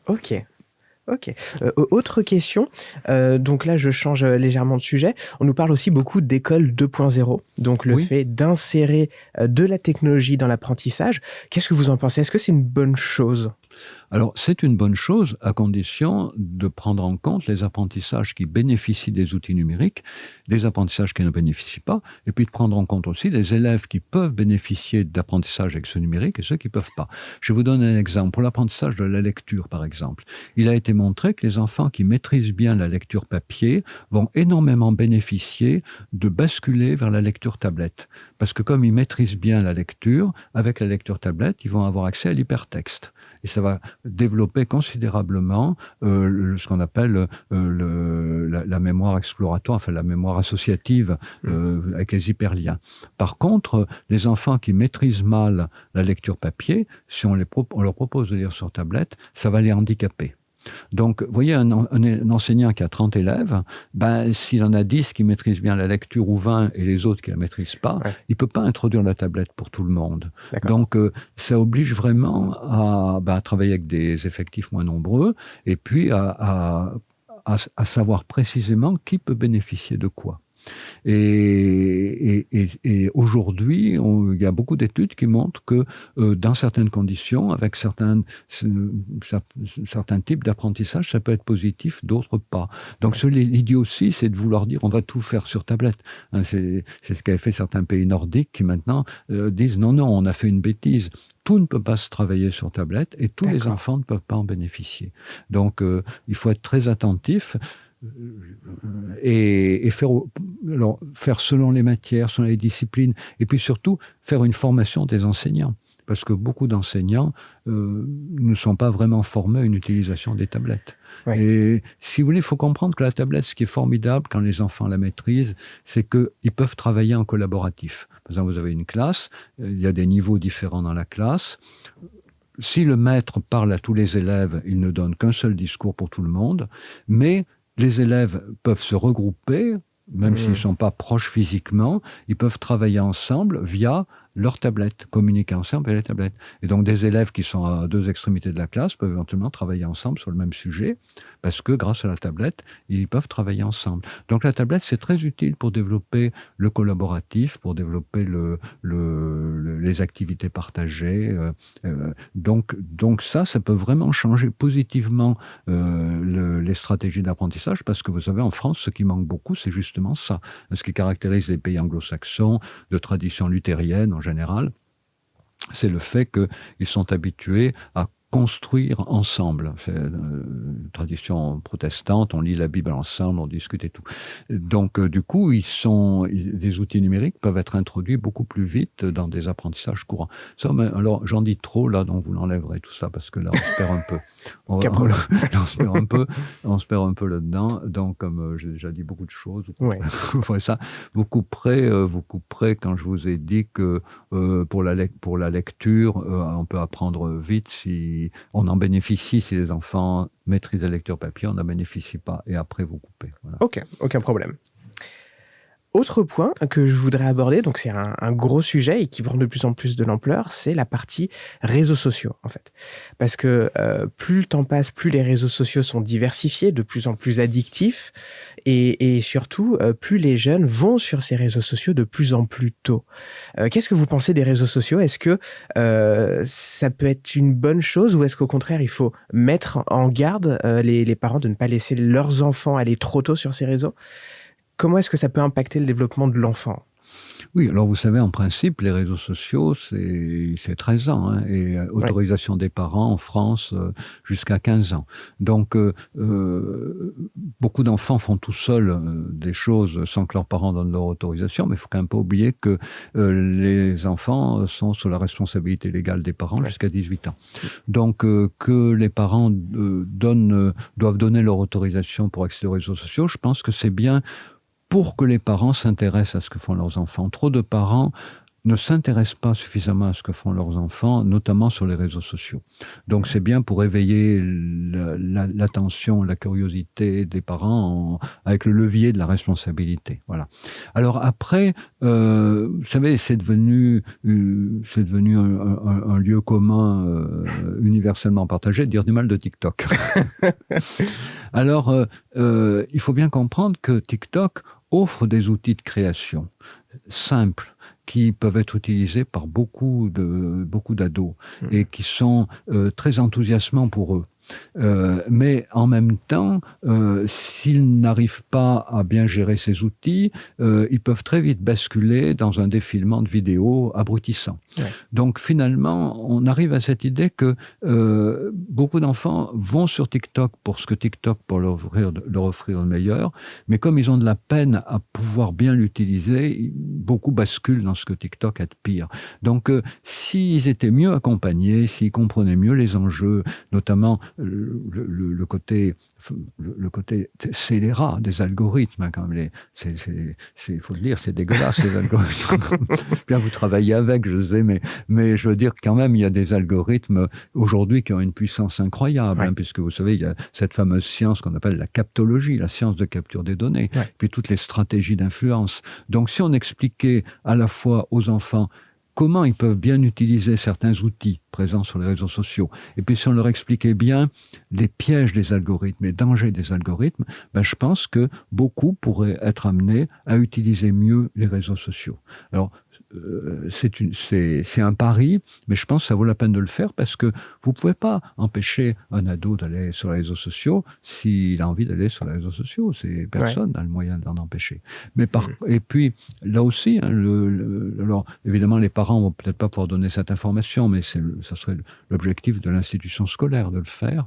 Ok. Autre question, donc là je change légèrement de sujet. On nous parle aussi beaucoup d'école 2.0, donc le fait d'insérer de la technologie dans l'apprentissage. Qu'est-ce que vous en pensez? Est-ce que c'est une bonne chose? Alors, c'est une bonne chose à condition de prendre en compte les apprentissages qui bénéficient des outils numériques, les apprentissages qui ne bénéficient pas, et puis de prendre en compte aussi les élèves qui peuvent bénéficier d'apprentissage avec ce numérique et ceux qui ne peuvent pas. Je vous donne un exemple. Pour l'apprentissage de la lecture, par exemple, il a été montré que les enfants qui maîtrisent bien la lecture papier vont énormément bénéficier de basculer vers la lecture tablette. Parce que comme ils maîtrisent bien la lecture, avec la lecture tablette, ils vont avoir accès à l'hypertexte. Et ça va développer considérablement ce qu'on appelle la mémoire exploratoire, enfin la mémoire associative avec les hyperliens. Par contre, les enfants qui maîtrisent mal la lecture papier, si on leur propose de lire sur tablette, ça va les handicaper. Donc, vous voyez, un enseignant qui a 30 élèves, s'il en a 10 qui maîtrisent bien la lecture ou 20 et les autres qui ne la maîtrisent pas, il ne peut pas introduire la tablette pour tout le monde. Donc, ça oblige vraiment à travailler avec des effectifs moins nombreux et puis à savoir précisément qui peut bénéficier de quoi. Et aujourd'hui, il y a beaucoup d'études qui montrent que dans certaines conditions, avec certains types d'apprentissage, ça peut être positif, d'autres pas. Donc l'idée aussi, c'est de vouloir dire on va tout faire sur tablette. C'est ce qu'avaient fait certains pays nordiques qui maintenant disent non, on a fait une bêtise. Tout ne peut pas se travailler sur tablette et tous les enfants ne peuvent pas en bénéficier. Donc il faut être très attentif. Et faire selon les matières, selon les disciplines, et puis surtout faire une formation des enseignants. Parce que beaucoup d'enseignants ne sont pas vraiment formés à une utilisation des tablettes. Ouais. Et si vous voulez, il faut comprendre que la tablette, ce qui est formidable quand les enfants la maîtrisent, c'est qu'ils peuvent travailler en collaboratif. Par exemple, vous avez une classe, il y a des niveaux différents dans la classe. Si le maître parle à tous les élèves, il ne donne qu'un seul discours pour tout le monde, mais les élèves peuvent se regrouper, même s'ils ne sont pas proches physiquement, ils peuvent travailler ensemble via leurs tablettes, communiquer ensemble avec les tablettes. Et donc des élèves qui sont à deux extrémités de la classe peuvent éventuellement travailler ensemble sur le même sujet, parce que grâce à la tablette, ils peuvent travailler ensemble. Donc la tablette, c'est très utile pour développer le collaboratif, pour développer les activités partagées. Donc ça peut vraiment changer positivement les stratégies d'apprentissage, parce que vous savez, en France, ce qui manque beaucoup, c'est justement ça. Ce qui caractérise les pays anglo-saxons, de tradition luthérienne en général, c'est le fait qu'ils sont habitués à construire ensemble. C'est une tradition protestante, on lit la Bible ensemble, on discute et tout. Donc, du coup, des outils numériques peuvent être introduits beaucoup plus vite dans des apprentissages courants. Ça, alors, j'en dis trop, là, donc vous l'enlèverez tout ça, parce que là, on se perd un peu. On se perd un peu là-dedans. Donc, comme j'ai déjà dit beaucoup de choses, vous couperez quand je vous ai dit que pour la lecture, on peut apprendre vite si on en bénéficie si les enfants maîtrisent la lecture papier, on n'en bénéficie pas. Et après, vous coupez. Voilà. Ok, aucun problème. Autre point que je voudrais aborder, donc c'est un gros sujet et qui prend de plus en plus de l'ampleur, c'est la partie réseaux sociaux, en fait. Parce que plus le temps passe, plus les réseaux sociaux sont diversifiés, de plus en plus addictifs, et surtout, plus les jeunes vont sur ces réseaux sociaux de plus en plus tôt. Qu'est-ce que vous pensez des réseaux sociaux? Est-ce que ça peut être une bonne chose, ou est-ce qu'au contraire, il faut mettre en garde les parents de ne pas laisser leurs enfants aller trop tôt sur ces réseaux? Comment est-ce que ça peut impacter le développement de l'enfant? Oui, alors vous savez, en principe, les réseaux sociaux, c'est 13 ans, hein, et autorisation des parents en France jusqu'à 15 ans. Donc, beaucoup d'enfants font tout seuls des choses sans que leurs parents donnent leur autorisation, mais il ne faut quand même pas oublier que les enfants sont sous la responsabilité légale des parents jusqu'à 18 ans. Donc, que les parents doivent donner leur autorisation pour accéder aux réseaux sociaux, je pense que c'est bien pour que les parents s'intéressent à ce que font leurs enfants. Trop de parents ne s'intéressent pas suffisamment à ce que font leurs enfants, notamment sur les réseaux sociaux. Donc c'est bien pour éveiller l'attention, la curiosité des parents avec le levier de la responsabilité. Voilà. Alors après, vous savez, c'est devenu un lieu commun universellement partagé de dire du mal de TikTok. Alors, il faut bien comprendre que TikTok offre des outils de création simples, qui peuvent être utilisés par beaucoup d'ados et qui sont très enthousiasmants pour eux. Mais en même temps, s'ils n'arrivent pas à bien gérer ces outils, ils peuvent très vite basculer dans un défilement de vidéos abrutissant. Ouais. Donc finalement, on arrive à cette idée que beaucoup d'enfants vont sur TikTok pour ce que TikTok pour leur offrir le meilleur, mais comme ils ont de la peine à pouvoir bien l'utiliser, beaucoup basculent dans ce que TikTok a de pire. Donc s'ils étaient mieux accompagnés, s'ils comprenaient mieux les enjeux, notamment le côté scélérat des algorithmes, hein, quand même, il faut le dire, c'est dégueulasse, les algorithmes. Bien, vous travaillez avec, je sais, mais je veux dire quand même, il y a des algorithmes aujourd'hui qui ont une puissance incroyable, hein, puisque vous savez, il y a cette fameuse science qu'on appelle la captologie, la science de capture des données, puis toutes les stratégies d'influence. Donc, si on expliquait à la fois aux enfants comment ils peuvent bien utiliser certains outils présents sur les réseaux sociaux, et puis si on leur expliquait bien les pièges des algorithmes, les dangers des algorithmes, ben je pense que beaucoup pourraient être amenés à utiliser mieux les réseaux sociaux. Alors, c'est un pari, mais je pense que ça vaut la peine de le faire parce que vous ne pouvez pas empêcher un ado d'aller sur les réseaux sociaux s'il a envie d'aller sur les réseaux sociaux. Personne n'a le moyen de l'en empêcher. Mais et puis, là aussi, hein, alors évidemment, les parents ne vont peut-être pas pouvoir donner cette information, mais ça serait l'objectif de l'institution scolaire de le faire.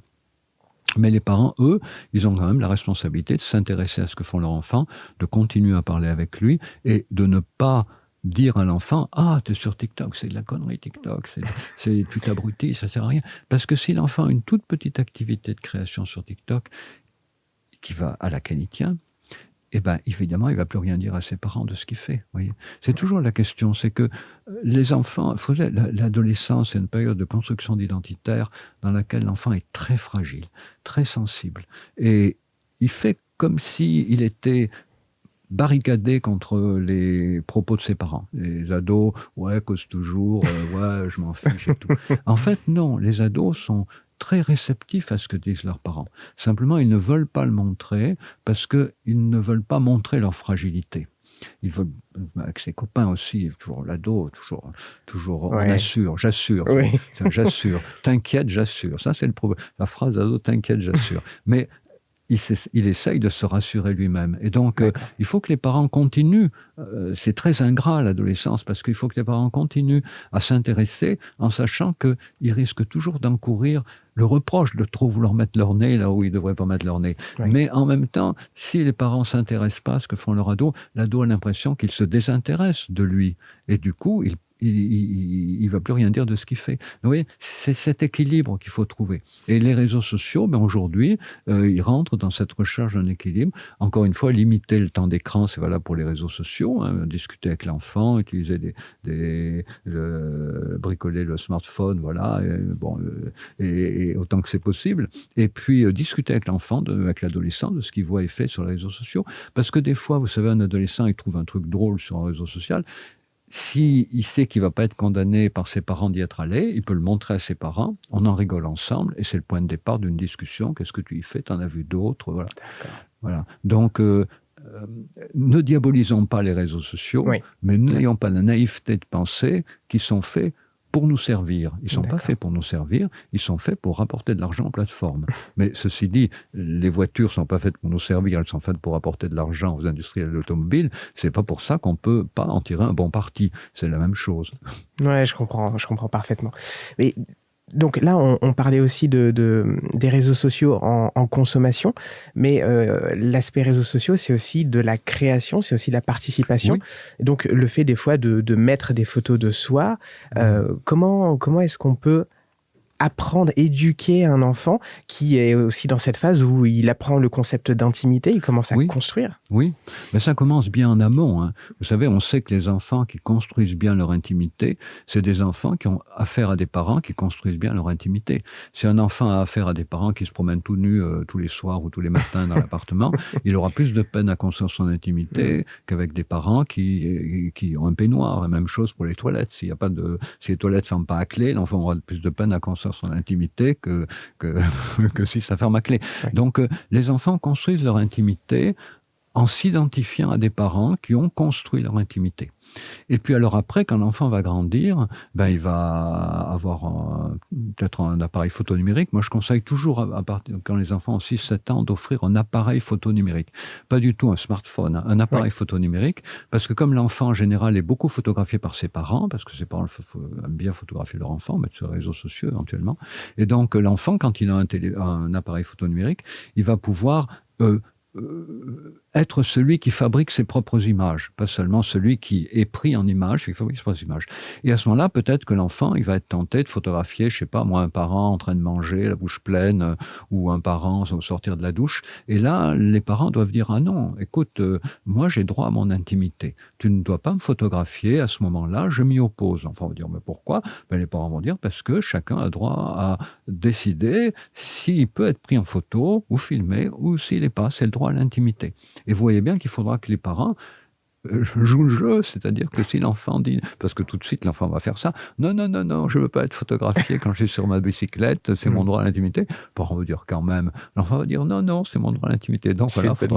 Mais les parents, eux, ils ont quand même la responsabilité de s'intéresser à ce que font leurs enfants, de continuer à parler avec lui et de ne pas dire à l'enfant « Ah, t'es sur TikTok, c'est de la connerie TikTok, tu t'abrutis, ça sert à rien. » Parce que si l'enfant a une toute petite activité de création sur TikTok à laquelle il tient, eh ben, évidemment, il ne va plus rien dire à ses parents de ce qu'il fait. Voyez. C'est toujours la question, c'est que les enfants, l'adolescence, c'est une période de construction d'identitaire dans laquelle l'enfant est très fragile, très sensible. Et il fait comme s'il était barricadé contre les propos de ses parents. Les ados, ouais, cause toujours, ouais, je m'en fiche et tout. En fait, non, les ados sont très réceptifs à ce que disent leurs parents. Simplement, ils ne veulent pas le montrer parce qu'ils ne veulent pas montrer leur fragilité. Ils veulent, avec ses copains aussi, toujours l'ado, toujours on assure, j'assure, j'assure, t'inquiète, j'assure. Ça, c'est la phrase d'ado, t'inquiète, j'assure. Mais il essaye de se rassurer lui-même. Et donc, il faut que les parents continuent. C'est très ingrat, l'adolescence, parce qu'il faut que les parents continuent à s'intéresser en sachant qu'ils risquent toujours d'encourir le reproche de trop vouloir mettre leur nez là où ils ne devraient pas mettre leur nez. Mais en même temps, si les parents ne s'intéressent pas à ce que font leurs ados, l'ado a l'impression qu'il se désintéresse de lui. Et du coup, il ne va plus rien dire de ce qu'il fait. Vous voyez, c'est cet équilibre qu'il faut trouver. Et les réseaux sociaux, ben aujourd'hui, ils rentrent dans cette recherche d'un équilibre. Encore une fois, limiter le temps d'écran, c'est valable pour les réseaux sociaux. Hein, discuter avec l'enfant, utiliser bricoler le smartphone, voilà, et autant que c'est possible. Et puis, discuter avec l'enfant, avec l'adolescent, de ce qu'il voit et fait sur les réseaux sociaux. Parce que des fois, vous savez, un adolescent, il trouve un truc drôle sur un réseau social. S'il sait qu'il ne va pas être condamné par ses parents d'y être allé, il peut le montrer à ses parents, on en rigole ensemble, et c'est le point de départ d'une discussion. Qu'est-ce que tu y fais? T'en as vu d'autres? Voilà. Donc, ne diabolisons pas les réseaux sociaux, mais n'ayons pas la naïveté de penser qu'ils sont faits pour nous servir. Ils ne sont pas D'accord. faits pour nous servir, ils sont faits pour rapporter de l'argent aux plateformes. Mais ceci dit, les voitures ne sont pas faites pour nous servir, elles sont faites pour apporter de l'argent aux industriels de l'automobile. Ce n'est pas pour ça qu'on ne peut pas en tirer un bon parti. C'est la même chose. Ouais, je comprends parfaitement. Mais donc là, on parlait aussi des réseaux sociaux en consommation, mais l'aspect réseaux sociaux, c'est aussi de la création, c'est aussi de la participation. Oui. Donc le fait des fois de mettre des photos de soi, comment est-ce qu'on peut apprendre, éduquer un enfant qui est aussi dans cette phase où il apprend le concept d'intimité, il commence à Oui. construire? Oui, mais ça commence bien en amont, hein. Vous savez, on sait que les enfants qui construisent bien leur intimité, c'est des enfants qui ont affaire à des parents qui construisent bien leur intimité. Si un enfant a affaire à des parents qui se promènent tout nus tous les soirs ou tous les matins dans l'appartement, il aura plus de peine à construire son intimité qu'avec des parents qui ont un peignoir. Et même chose pour les toilettes. Si les toilettes ne ferment pas à clé, l'enfant aura plus de peine à construire son intimité que si ça ferme à clé. Ouais. Donc, les enfants construisent leur intimité en s'identifiant à des parents qui ont construit leur intimité. Et puis alors après, quand l'enfant va grandir, il va avoir peut-être un appareil photo numérique. Moi, je conseille toujours, quand les enfants ont 6-7 ans, d'offrir un appareil photo numérique. Pas du tout un smartphone, hein, un appareil photo numérique, parce que comme l'enfant, en général, est beaucoup photographié par ses parents, parce que ses parents aiment bien photographier leur enfant, mettre sur les réseaux sociaux éventuellement, et donc l'enfant, quand il a un appareil photo numérique, il va pouvoir être celui qui fabrique ses propres images, pas seulement celui qui est pris en image, celui qui fabrique ses propres images. Et à ce moment-là, peut-être que l'enfant, il va être tenté de photographier, je sais pas, moi, un parent en train de manger, la bouche pleine, ou un parent au sortir de la douche. Et là, les parents doivent dire, ah non, écoute, moi, j'ai droit à mon intimité. Tu ne dois pas me photographier à ce moment-là, je m'y oppose. L'enfant va dire, mais pourquoi? Les parents vont dire, parce que chacun a droit à décider s'il peut être pris en photo, ou filmé, ou s'il n'est pas. C'est le droit à l'intimité. Et vous voyez bien qu'il faudra que les parents jouent le jeu, c'est-à-dire que si l'enfant dit, parce que tout de suite l'enfant va faire ça, non, je ne veux pas être photographié quand je suis sur ma bicyclette, c'est mon droit à l'intimité. Le parent va dire quand même, l'enfant va dire non, c'est mon droit à l'intimité. Donc voilà, il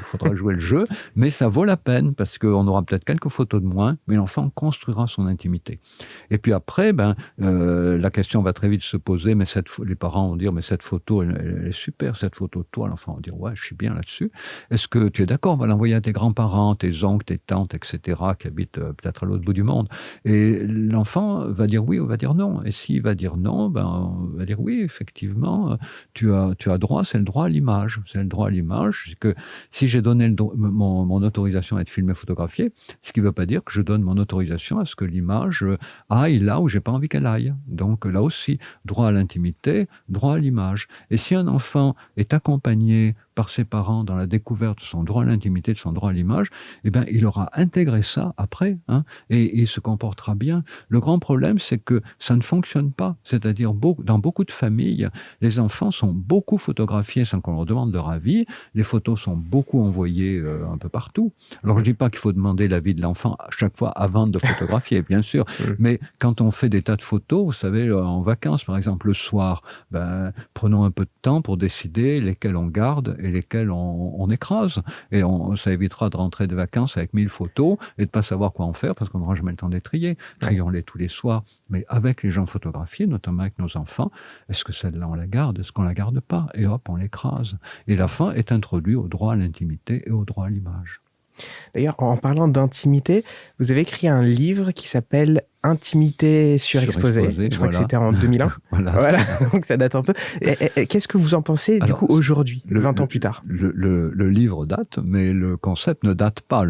faudra jouer le jeu, mais ça vaut la peine parce qu'on aura peut-être quelques photos de moins, mais l'enfant construira son intimité. Et puis après, la question va très vite se poser, mais les parents vont dire, mais cette photo, elle est super, cette photo de toi. L'enfant va dire, ouais, je suis bien là-dessus. Est-ce que tu es d'accord? On va l'envoyer à tes grands-parents, tes oncles, tes tantes, etc., qui habitent peut-être à l'autre bout du monde. Et l'enfant va dire oui ou va dire non. Et s'il va dire non, on va dire oui, effectivement, tu as droit, c'est le droit à l'image. C'est le droit à l'image, c'est que si j'ai donné mon autorisation à être filmé, photographié, ce qui ne veut pas dire que je donne mon autorisation à ce que l'image aille là où j'ai pas envie qu'elle aille. Donc là aussi, droit à l'intimité, droit à l'image. Et si un enfant est accompagné par ses parents dans la découverte de son droit à l'intimité, de son droit à l'image, il aura intégré ça après, hein, et il se comportera bien. Le grand problème, c'est que ça ne fonctionne pas. C'est-à-dire, dans beaucoup de familles, les enfants sont beaucoup photographiés sans qu'on leur demande leur avis. Les photos sont beaucoup envoyées un peu partout. Alors, je ne dis pas qu'il faut demander l'avis de l'enfant à chaque fois avant de photographier, bien sûr, mais quand on fait des tas de photos, vous savez, en vacances, par exemple, le soir, prenons un peu de temps pour décider lesquelles on garde et lesquelles on écrase. Et ça évitera de rentrer de vacances avec 1000 photos et de ne pas savoir quoi en faire parce qu'on n'aura jamais le temps de les trier. Trions-les tous les soirs. Mais avec les gens photographiés, notamment avec nos enfants, est-ce que celle-là on la garde? Est-ce qu'on ne la garde pas? Et hop, on l'écrase. Et la fin est introduite au droit à l'intimité et au droit à l'image. D'ailleurs, en parlant d'intimité, vous avez écrit un livre qui s'appelle Intimité surexposée. Je crois que c'était en 2001. Voilà, donc ça date un peu. Qu'est-ce que vous en pensez du coup aujourd'hui, 20 ans plus tard? Le livre date, mais le concept ne date pas.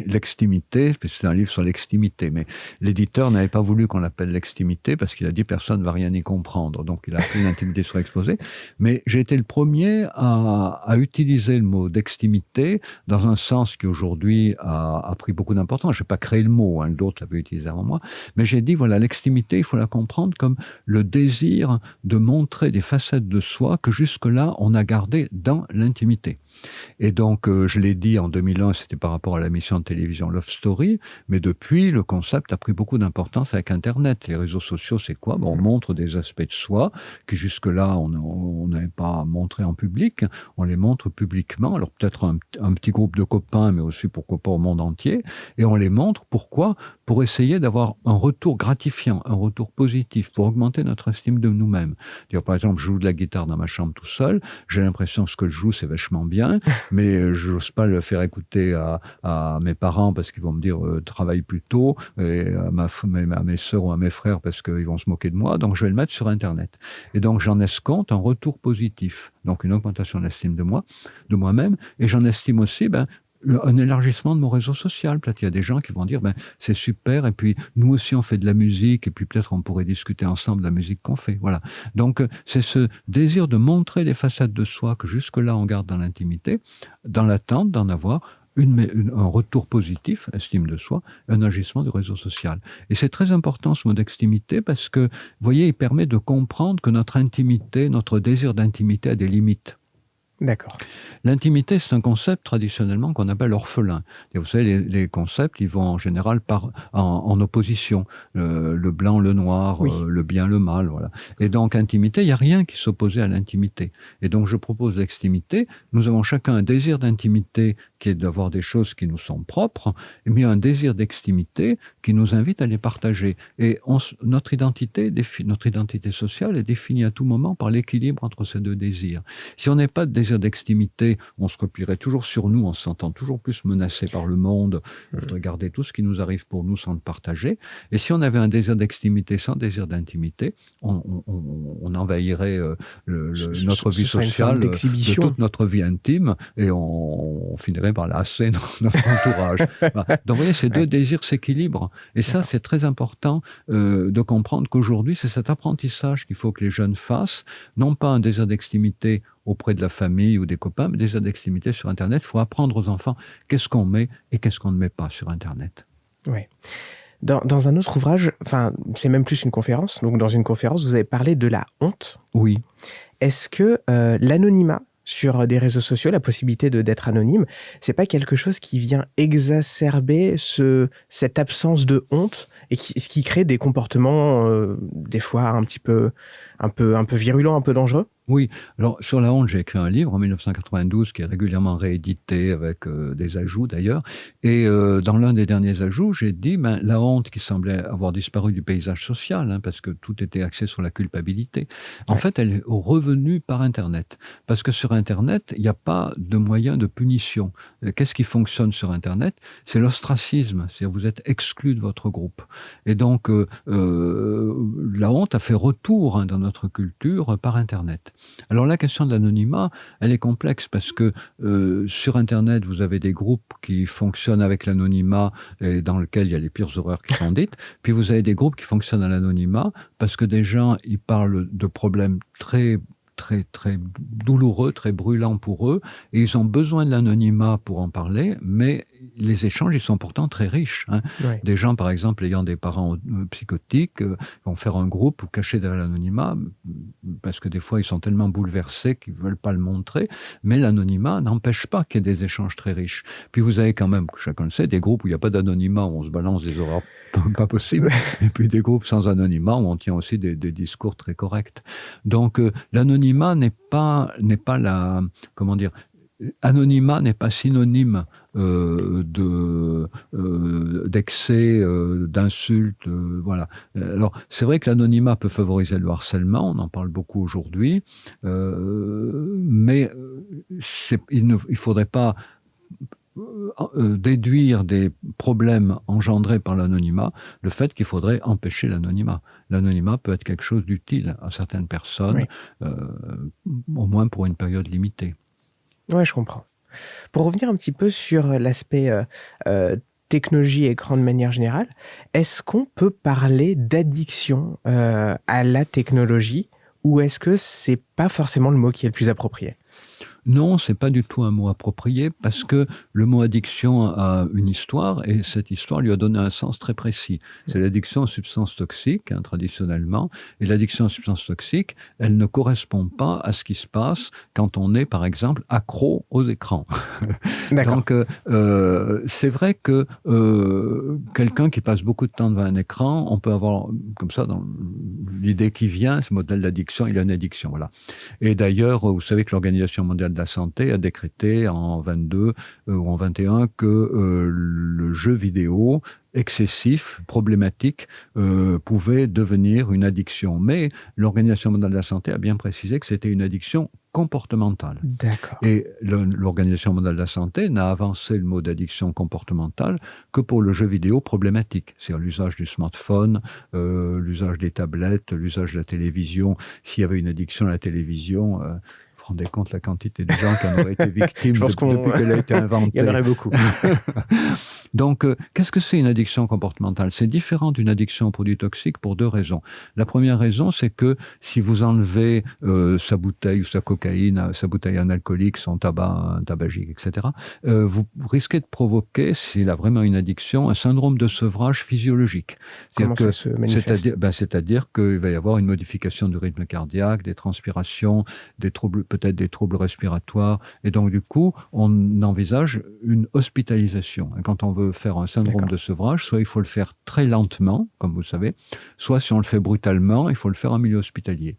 L'extimité, c'est un livre sur l'extimité, mais l'éditeur n'avait pas voulu qu'on l'appelle l'extimité parce qu'il a dit personne ne va rien y comprendre. Donc il a appelé l'intimité surexposée. Mais j'ai été le premier à utiliser le mot d'extimité dans un sens qui aujourd'hui a pris beaucoup d'importance. Je n'ai pas créé le mot, hein, d'autres l'avaient utilisé avant moi. Mais j'ai dit, voilà, l'extimité, il faut la comprendre comme le désir de montrer des facettes de soi que jusque-là, on a gardées dans l'intimité. Et donc, je l'ai dit en 2001, c'était par rapport à la mission de télévision Love Story, mais depuis, le concept a pris beaucoup d'importance avec Internet. Les réseaux sociaux, c'est quoi? On montre des aspects de soi que jusque-là, on n'avait pas montré en public. On les montre publiquement, alors peut-être un petit groupe de copains, mais aussi, pourquoi pas, au monde entier. Et on les montre, pourquoi? Pour essayer d'avoir un retour gratifiant, un retour positif pour augmenter notre estime de nous-mêmes. Par exemple, je joue de la guitare dans ma chambre tout seul, j'ai l'impression que ce que je joue, c'est vachement bien, mais je n'ose pas le faire écouter à mes parents parce qu'ils vont me dire travaille plus tôt, et à mes sœurs ou à mes frères parce qu'ils vont se moquer de moi, donc je vais le mettre sur Internet. Et donc j'en escompte un retour positif, donc une augmentation de l'estime de moi, de moi-même, et j'en estime aussi un élargissement de mon réseau social. Peut-être il y a des gens qui vont dire c'est super, et puis nous aussi on fait de la musique, et puis peut-être on pourrait discuter ensemble de la musique qu'on fait. Voilà. Donc c'est ce désir de montrer les facettes de soi que jusque-là on garde dans l'intimité, dans l'attente d'en avoir un retour positif, estime de soi, un agissement du réseau social. Et c'est très important ce mot d'extimité parce que, vous voyez, il permet de comprendre que notre intimité, notre désir d'intimité a des limites. D'accord. L'intimité, c'est un concept traditionnellement qu'on appelle orphelin. Et vous savez, les concepts, ils vont en général en opposition. Le blanc, le noir, Oui. Le bien, le mal, voilà. Et donc, intimité, il n'y a rien qui s'opposait à l'intimité. Et donc, je propose l'extimité. Nous avons chacun un désir d'intimité qui est d'avoir des choses qui nous sont propres, mais un désir d'extimité qui nous invite à les partager. Et notre identité sociale est définie à tout moment par l'équilibre entre ces deux désirs. Si on n'est pas de désir d'extimité, on se replierait toujours sur nous, en se sentant toujours plus menacé par le monde. On voudrait garder tout ce qui nous arrive pour nous sans le partager. Et si on avait un désir d'extimité sans désir d'intimité, on envahirait notre vie sociale, de toute notre vie intime, et on finirait par lasser notre entourage. Voilà. Donc, vous voyez, ces deux désirs s'équilibrent. Et ça, c'est très important de comprendre qu'aujourd'hui, c'est cet apprentissage qu'il faut que les jeunes fassent, non pas un désir d'extimité auprès de la famille ou des copains, mais des aides d'extimité sur Internet. Il faut apprendre aux enfants qu'est-ce qu'on met et qu'est-ce qu'on ne met pas sur Internet. Oui. Dans un autre ouvrage, enfin, c'est même plus une conférence, donc dans une conférence, vous avez parlé de la honte. Oui. Est-ce que l'anonymat sur des réseaux sociaux, la possibilité d'être anonyme, c'est pas quelque chose qui vient exacerber cette absence de honte et ce qui crée des comportements des fois un peu virulents, un peu dangereux? Oui, alors sur la honte, j'ai écrit un livre en 1992 qui est régulièrement réédité avec des ajouts d'ailleurs. Et dans l'un des derniers ajouts, j'ai dit la honte qui semblait avoir disparu du paysage social, parce que tout était axé sur la culpabilité, en fait, elle est revenue par Internet. Parce que sur Internet, il n'y a pas de moyen de punition. Qu'est-ce qui fonctionne sur Internet? C'est l'ostracisme, c'est-à-dire vous êtes exclu de votre groupe. Et donc, la honte a fait retour dans notre culture par Internet. Alors la question de l'anonymat, elle est complexe parce que sur Internet, vous avez des groupes qui fonctionnent avec l'anonymat et dans lesquels il y a les pires horreurs qui sont dites. Puis vous avez des groupes qui fonctionnent à l'anonymat parce que des gens, ils parlent de problèmes très douloureux, très brûlants pour eux, et ils ont besoin de l'anonymat pour en parler, mais les échanges, ils sont pourtant très riches. Des gens, par exemple, ayant des parents psychotiques, vont faire un groupe caché derrière l'anonymat, parce que des fois, ils sont tellement bouleversés qu'ils ne veulent pas le montrer, mais l'anonymat n'empêche pas qu'il y ait des échanges très riches. Puis vous avez quand même, chacun le sait, des groupes où il n'y a pas d'anonymat, où on se balance des horreurs pas possible, et puis des groupes sans anonymat, où on tient aussi des discours très corrects. Donc, l'anonymat n'est pas la... Comment dire? Anonymat n'est pas synonyme d'excès, d'insultes, voilà. Alors, c'est vrai que l'anonymat peut favoriser le harcèlement, on en parle beaucoup aujourd'hui, mais il ne faudrait pas déduire des problèmes engendrés par l'anonymat, le fait qu'il faudrait empêcher l'anonymat. L'anonymat peut être quelque chose d'utile à certaines personnes, au moins pour une période limitée. Oui, je comprends. Pour revenir un petit peu sur l'aspect technologie et écran de manière générale, est-ce qu'on peut parler d'addiction à la technologie ou est-ce que c'est pas forcément le mot qui est le plus approprié? Non, c'est pas du tout un mot approprié parce que le mot addiction a une histoire et cette histoire lui a donné un sens très précis. C'est l'addiction aux substances toxiques, traditionnellement. Et l'addiction aux substances toxiques, elle ne correspond pas à ce qui se passe quand on est, par exemple, accro aux écrans. Donc, c'est vrai que quelqu'un qui passe beaucoup de temps devant un écran, on peut avoir, comme ça, dans l'idée qui vient, ce modèle d'addiction, il a une addiction, voilà. Et d'ailleurs, vous savez que l'Organisation mondiale de la santé a décrété en 22 ou en 21 que le jeu vidéo excessif, problématique, pouvait devenir une addiction. Mais l'Organisation mondiale de la santé a bien précisé que c'était une addiction comportementale. D'accord. Et l'Organisation mondiale de la santé n'a avancé le mot d'addiction comportementale que pour le jeu vidéo problématique, c'est-à-dire l'usage du smartphone, l'usage des tablettes, l'usage de la télévision. S'il y avait une addiction à la télévision, vous vous rendez compte la quantité de gens qui en auraient été victimes depuis qu'elle a été inventée. Il y en aurait beaucoup. Donc, qu'est-ce que c'est une addiction comportementale? C'est différent d'une addiction aux produits toxiques pour 2 raisons. La première raison, c'est que si vous enlevez sa bouteille ou sa cocaïne, sa bouteille en alcoolique, son tabac tabagique, etc., vous risquez de provoquer, s'il a vraiment une addiction, un syndrome de sevrage physiologique. Comment ça se manifeste? C'est-à-dire qu'il va y avoir une modification du rythme cardiaque, des transpirations, peut-être des troubles respiratoires, et donc du coup, on envisage une hospitalisation. Et quand on veut faire un syndrome de sevrage, soit il faut le faire très lentement, comme vous le savez, soit si on le fait brutalement, il faut le faire en milieu hospitalier.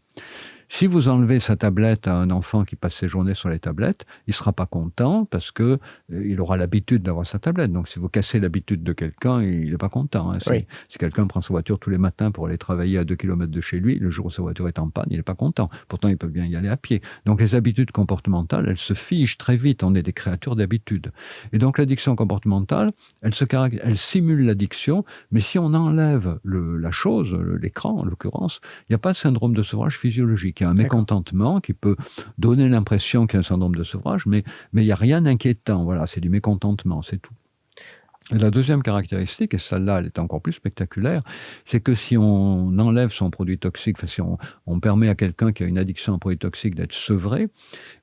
Si vous enlevez sa tablette à un enfant qui passe ses journées sur les tablettes, il ne sera pas content parce que il aura l'habitude d'avoir sa tablette. Donc, si vous cassez l'habitude de quelqu'un, il n'est pas content. Hein. Si quelqu'un prend sa voiture tous les matins pour aller travailler à 2 km de chez lui, le jour où sa voiture est en panne, il n'est pas content. Pourtant, il peut bien y aller à pied. Donc, les habitudes comportementales, elles se figent très vite. On est des créatures d'habitude. Et donc, l'addiction comportementale, elle simule l'addiction, mais si on enlève la chose, l'écran en l'occurrence, il n'y a pas de syndrome de sevrage physiologique. Il y a un mécontentement qui peut donner l'impression qu'il y a un syndrome de sevrage, mais il n'y a rien d'inquiétant. Voilà, c'est du mécontentement, c'est tout. Et la deuxième caractéristique, et celle-là, elle est encore plus spectaculaire, c'est que si on enlève son produit toxique, si on permet à quelqu'un qui a une addiction à un produit toxique d'être sevré,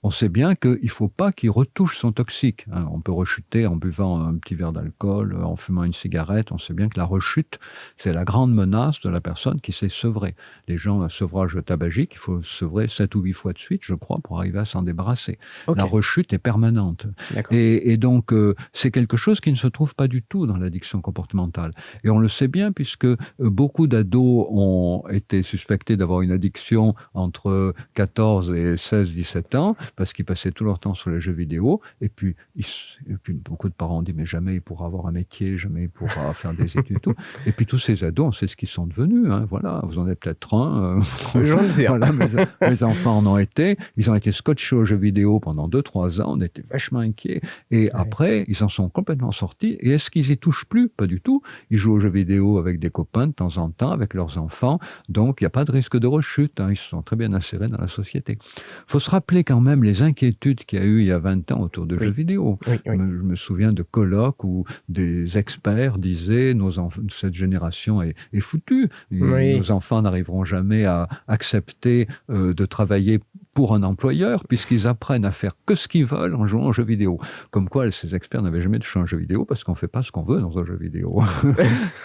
on sait bien qu'il ne faut pas qu'il retouche son toxique. Hein. On peut rechuter en buvant un petit verre d'alcool, en fumant une cigarette. On sait bien que la rechute, c'est la grande menace de la personne qui s'est sevrée. Les gens à sevrage tabagique, il faut sevrer 7 ou 8 fois de suite, je crois, pour arriver à s'en débarrasser. Okay. La rechute est permanente. Et donc, c'est quelque chose qui ne se trouve pas du tout dans l'addiction comportementale. Et on le sait bien puisque beaucoup d'ados ont été suspectés d'avoir une addiction entre 14 et 16, 17 ans parce qu'ils passaient tout leur temps sur les jeux vidéo. Et puis beaucoup de parents ont dit mais jamais il pourra avoir un métier, jamais il pourra faire des études et tout. Et puis tous ces ados, on sait ce qu'ils sont devenus. Hein, voilà, vous en êtes peut-être un. Voilà, mes enfants en ont été. Ils ont été scotchés aux jeux vidéo pendant 2-3 ans. On était vachement inquiets. Et après, ils en sont complètement sortis. Et est-ce qu'ils y touchent plus? Pas du tout. Ils jouent aux jeux vidéo avec des copains de temps en temps, avec leurs enfants. Donc, il n'y a pas de risque de rechute. Hein. Ils se sont très bien insérés dans la société. Il faut se rappeler quand même les inquiétudes qu'il y a eu il y a 20 ans autour de jeux vidéo. Je me souviens de colloques où des experts disaient cette génération est foutue. Nos enfants n'arriveront jamais à accepter de travailler pour un employeur, puisqu'ils apprennent à faire que ce qu'ils veulent en jouant aux jeux vidéo. Comme quoi, ces experts n'avaient jamais touché un jeu vidéo, parce qu'on ne fait pas ce qu'on veut dans un jeu vidéo.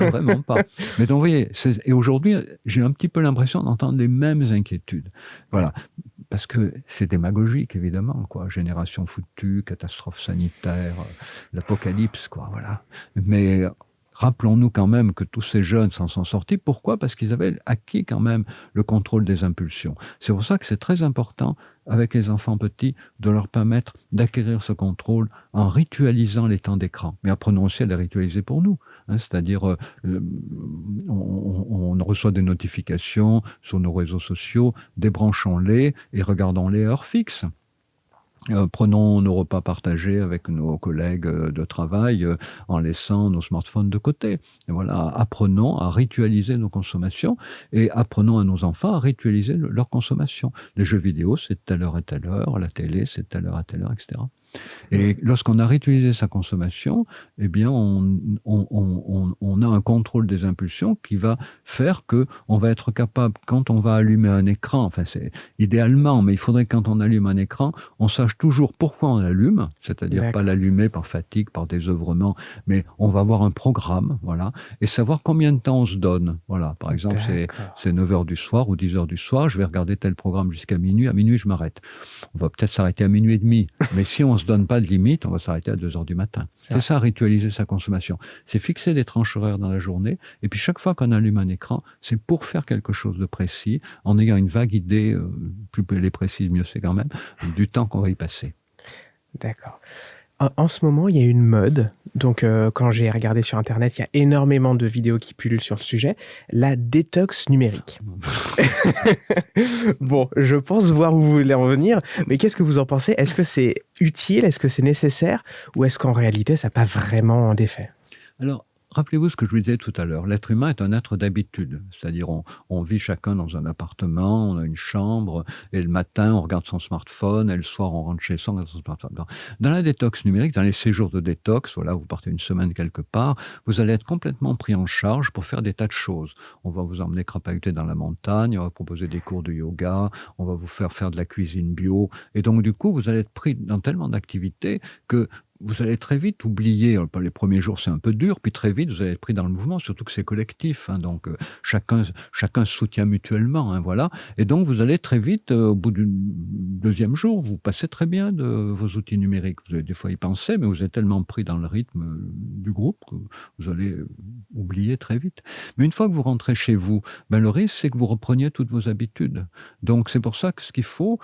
Vraiment pas. Mais donc, vous voyez, et aujourd'hui, j'ai un petit peu l'impression d'entendre les mêmes inquiétudes. Voilà. Parce que c'est démagogique, évidemment, quoi. Génération foutue, catastrophe sanitaire, l'apocalypse, quoi, voilà. Mais rappelons-nous quand même que tous ces jeunes s'en sont sortis. Pourquoi? Parce qu'ils avaient acquis quand même le contrôle des impulsions. C'est pour ça que c'est très important, avec les enfants petits, de leur permettre d'acquérir ce contrôle en ritualisant les temps d'écran. Mais apprenons aussi à les ritualiser pour nous. Hein, c'est-à-dire, on reçoit des notifications sur nos réseaux sociaux, débranchons-les et regardons-les à heure fixe. Prenons nos repas partagés avec nos collègues de travail en laissant nos smartphones de côté. Et voilà, apprenons à ritualiser nos consommations et apprenons à nos enfants à ritualiser leur consommation. Les jeux vidéo, c'est telle heure et telle heure, la télé, c'est telle heure à telle heure, etc. Et lorsqu'on a ritualisé sa consommation, eh bien, on a un contrôle des impulsions qui va faire que on va être capable, quand on va allumer un écran, enfin c'est idéalement, mais il faudrait que quand on allume un écran, on sache toujours pourquoi on l'allume, c'est-à-dire pas l'allumer par fatigue, par désœuvrement, mais on va avoir un programme, voilà, et savoir combien de temps on se donne. Voilà, par exemple, c'est 9h du soir ou 10h du soir, je vais regarder tel programme jusqu'à minuit, à minuit je m'arrête. On va peut-être s'arrêter à minuit et demi, mais si on se donne pas de limite, on va s'arrêter à 2h du matin. C'est ça, ritualiser sa consommation. C'est fixer des tranches horaires dans la journée, et puis chaque fois qu'on allume un écran, c'est pour faire quelque chose de précis, en ayant une vague idée, plus elle est précise, mieux c'est quand même, du temps qu'on va y passer. D'accord. En ce moment, il y a une mode, donc quand j'ai regardé sur internet, il y a énormément de vidéos qui pullulent sur le sujet, la détox numérique. Bon, je pense voir où vous voulez en venir, mais qu'est-ce que vous en pensez? Est-ce que c'est utile? Est-ce que c'est nécessaire? Ou est-ce qu'en réalité, ça n'a pas vraiment d'effet? Alors, rappelez-vous ce que je vous disais tout à l'heure. L'être humain est un être d'habitude. C'est-à-dire, on vit chacun dans un appartement, on a une chambre, et le matin, on regarde son smartphone, et le soir, on rentre chez soi, on regarde son smartphone. Dans la détox numérique, dans les séjours de détox, voilà, vous partez une semaine quelque part, vous allez être complètement pris en charge pour faire des tas de choses. On va vous emmener crapahuter dans la montagne, on va vous proposer des cours de yoga, on va vous faire de la cuisine bio. Et donc, du coup, vous allez être pris dans tellement d'activités que vous allez très vite oublier, les premiers jours c'est un peu dur, puis très vite vous allez être pris dans le mouvement, surtout que c'est collectif, hein, donc chacun se soutient mutuellement, hein, voilà. Et donc vous allez très vite, au bout du deuxième jour, vous passez très bien de vos outils numériques. Vous allez des fois y penser, mais vous êtes tellement pris dans le rythme du groupe que vous allez oublier très vite. Mais une fois que vous rentrez chez vous, le risque c'est que vous repreniez toutes vos habitudes. Donc c'est pour ça que ce qu'il faut,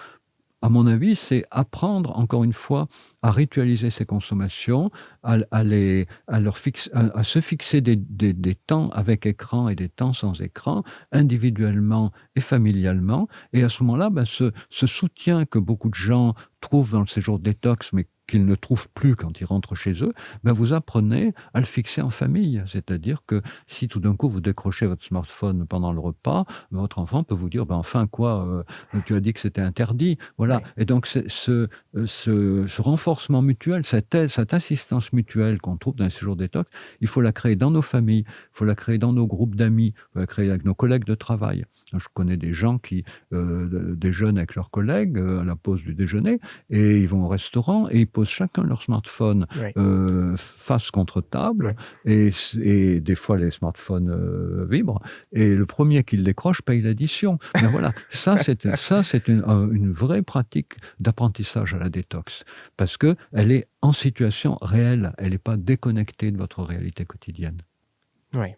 à mon avis, c'est apprendre, encore une fois, à ritualiser ces consommations, à se fixer des temps avec écran et des temps sans écran, individuellement et familialement. Et à ce moment-là, ce soutien que beaucoup de gens trouvent dans le séjour détox, mais qu'ils ne trouvent plus quand ils rentrent chez eux, vous apprenez à le fixer en famille. C'est-à-dire que si tout d'un coup vous décrochez votre smartphone pendant le repas, votre enfant peut vous dire enfin quoi, tu as dit que c'était interdit. Voilà. Ouais. Et donc ce renforcement mutuel, cette assistance mutuelle qu'on trouve dans les séjours détox, il faut la créer dans nos familles, il faut la créer dans nos groupes d'amis, il faut la créer avec nos collègues de travail. Je connais des gens qui déjeunent avec leurs collègues à la pause du déjeuner, et ils vont au restaurant et ils posent chacun leur smartphone face contre table, et des fois les smartphones vibrent, et le premier qui le décroche paye l'addition. Mais voilà, ça c'est une vraie pratique d'apprentissage à la détox, parce qu'elle est en situation réelle, elle n'est pas déconnectée de votre réalité quotidienne. Oui.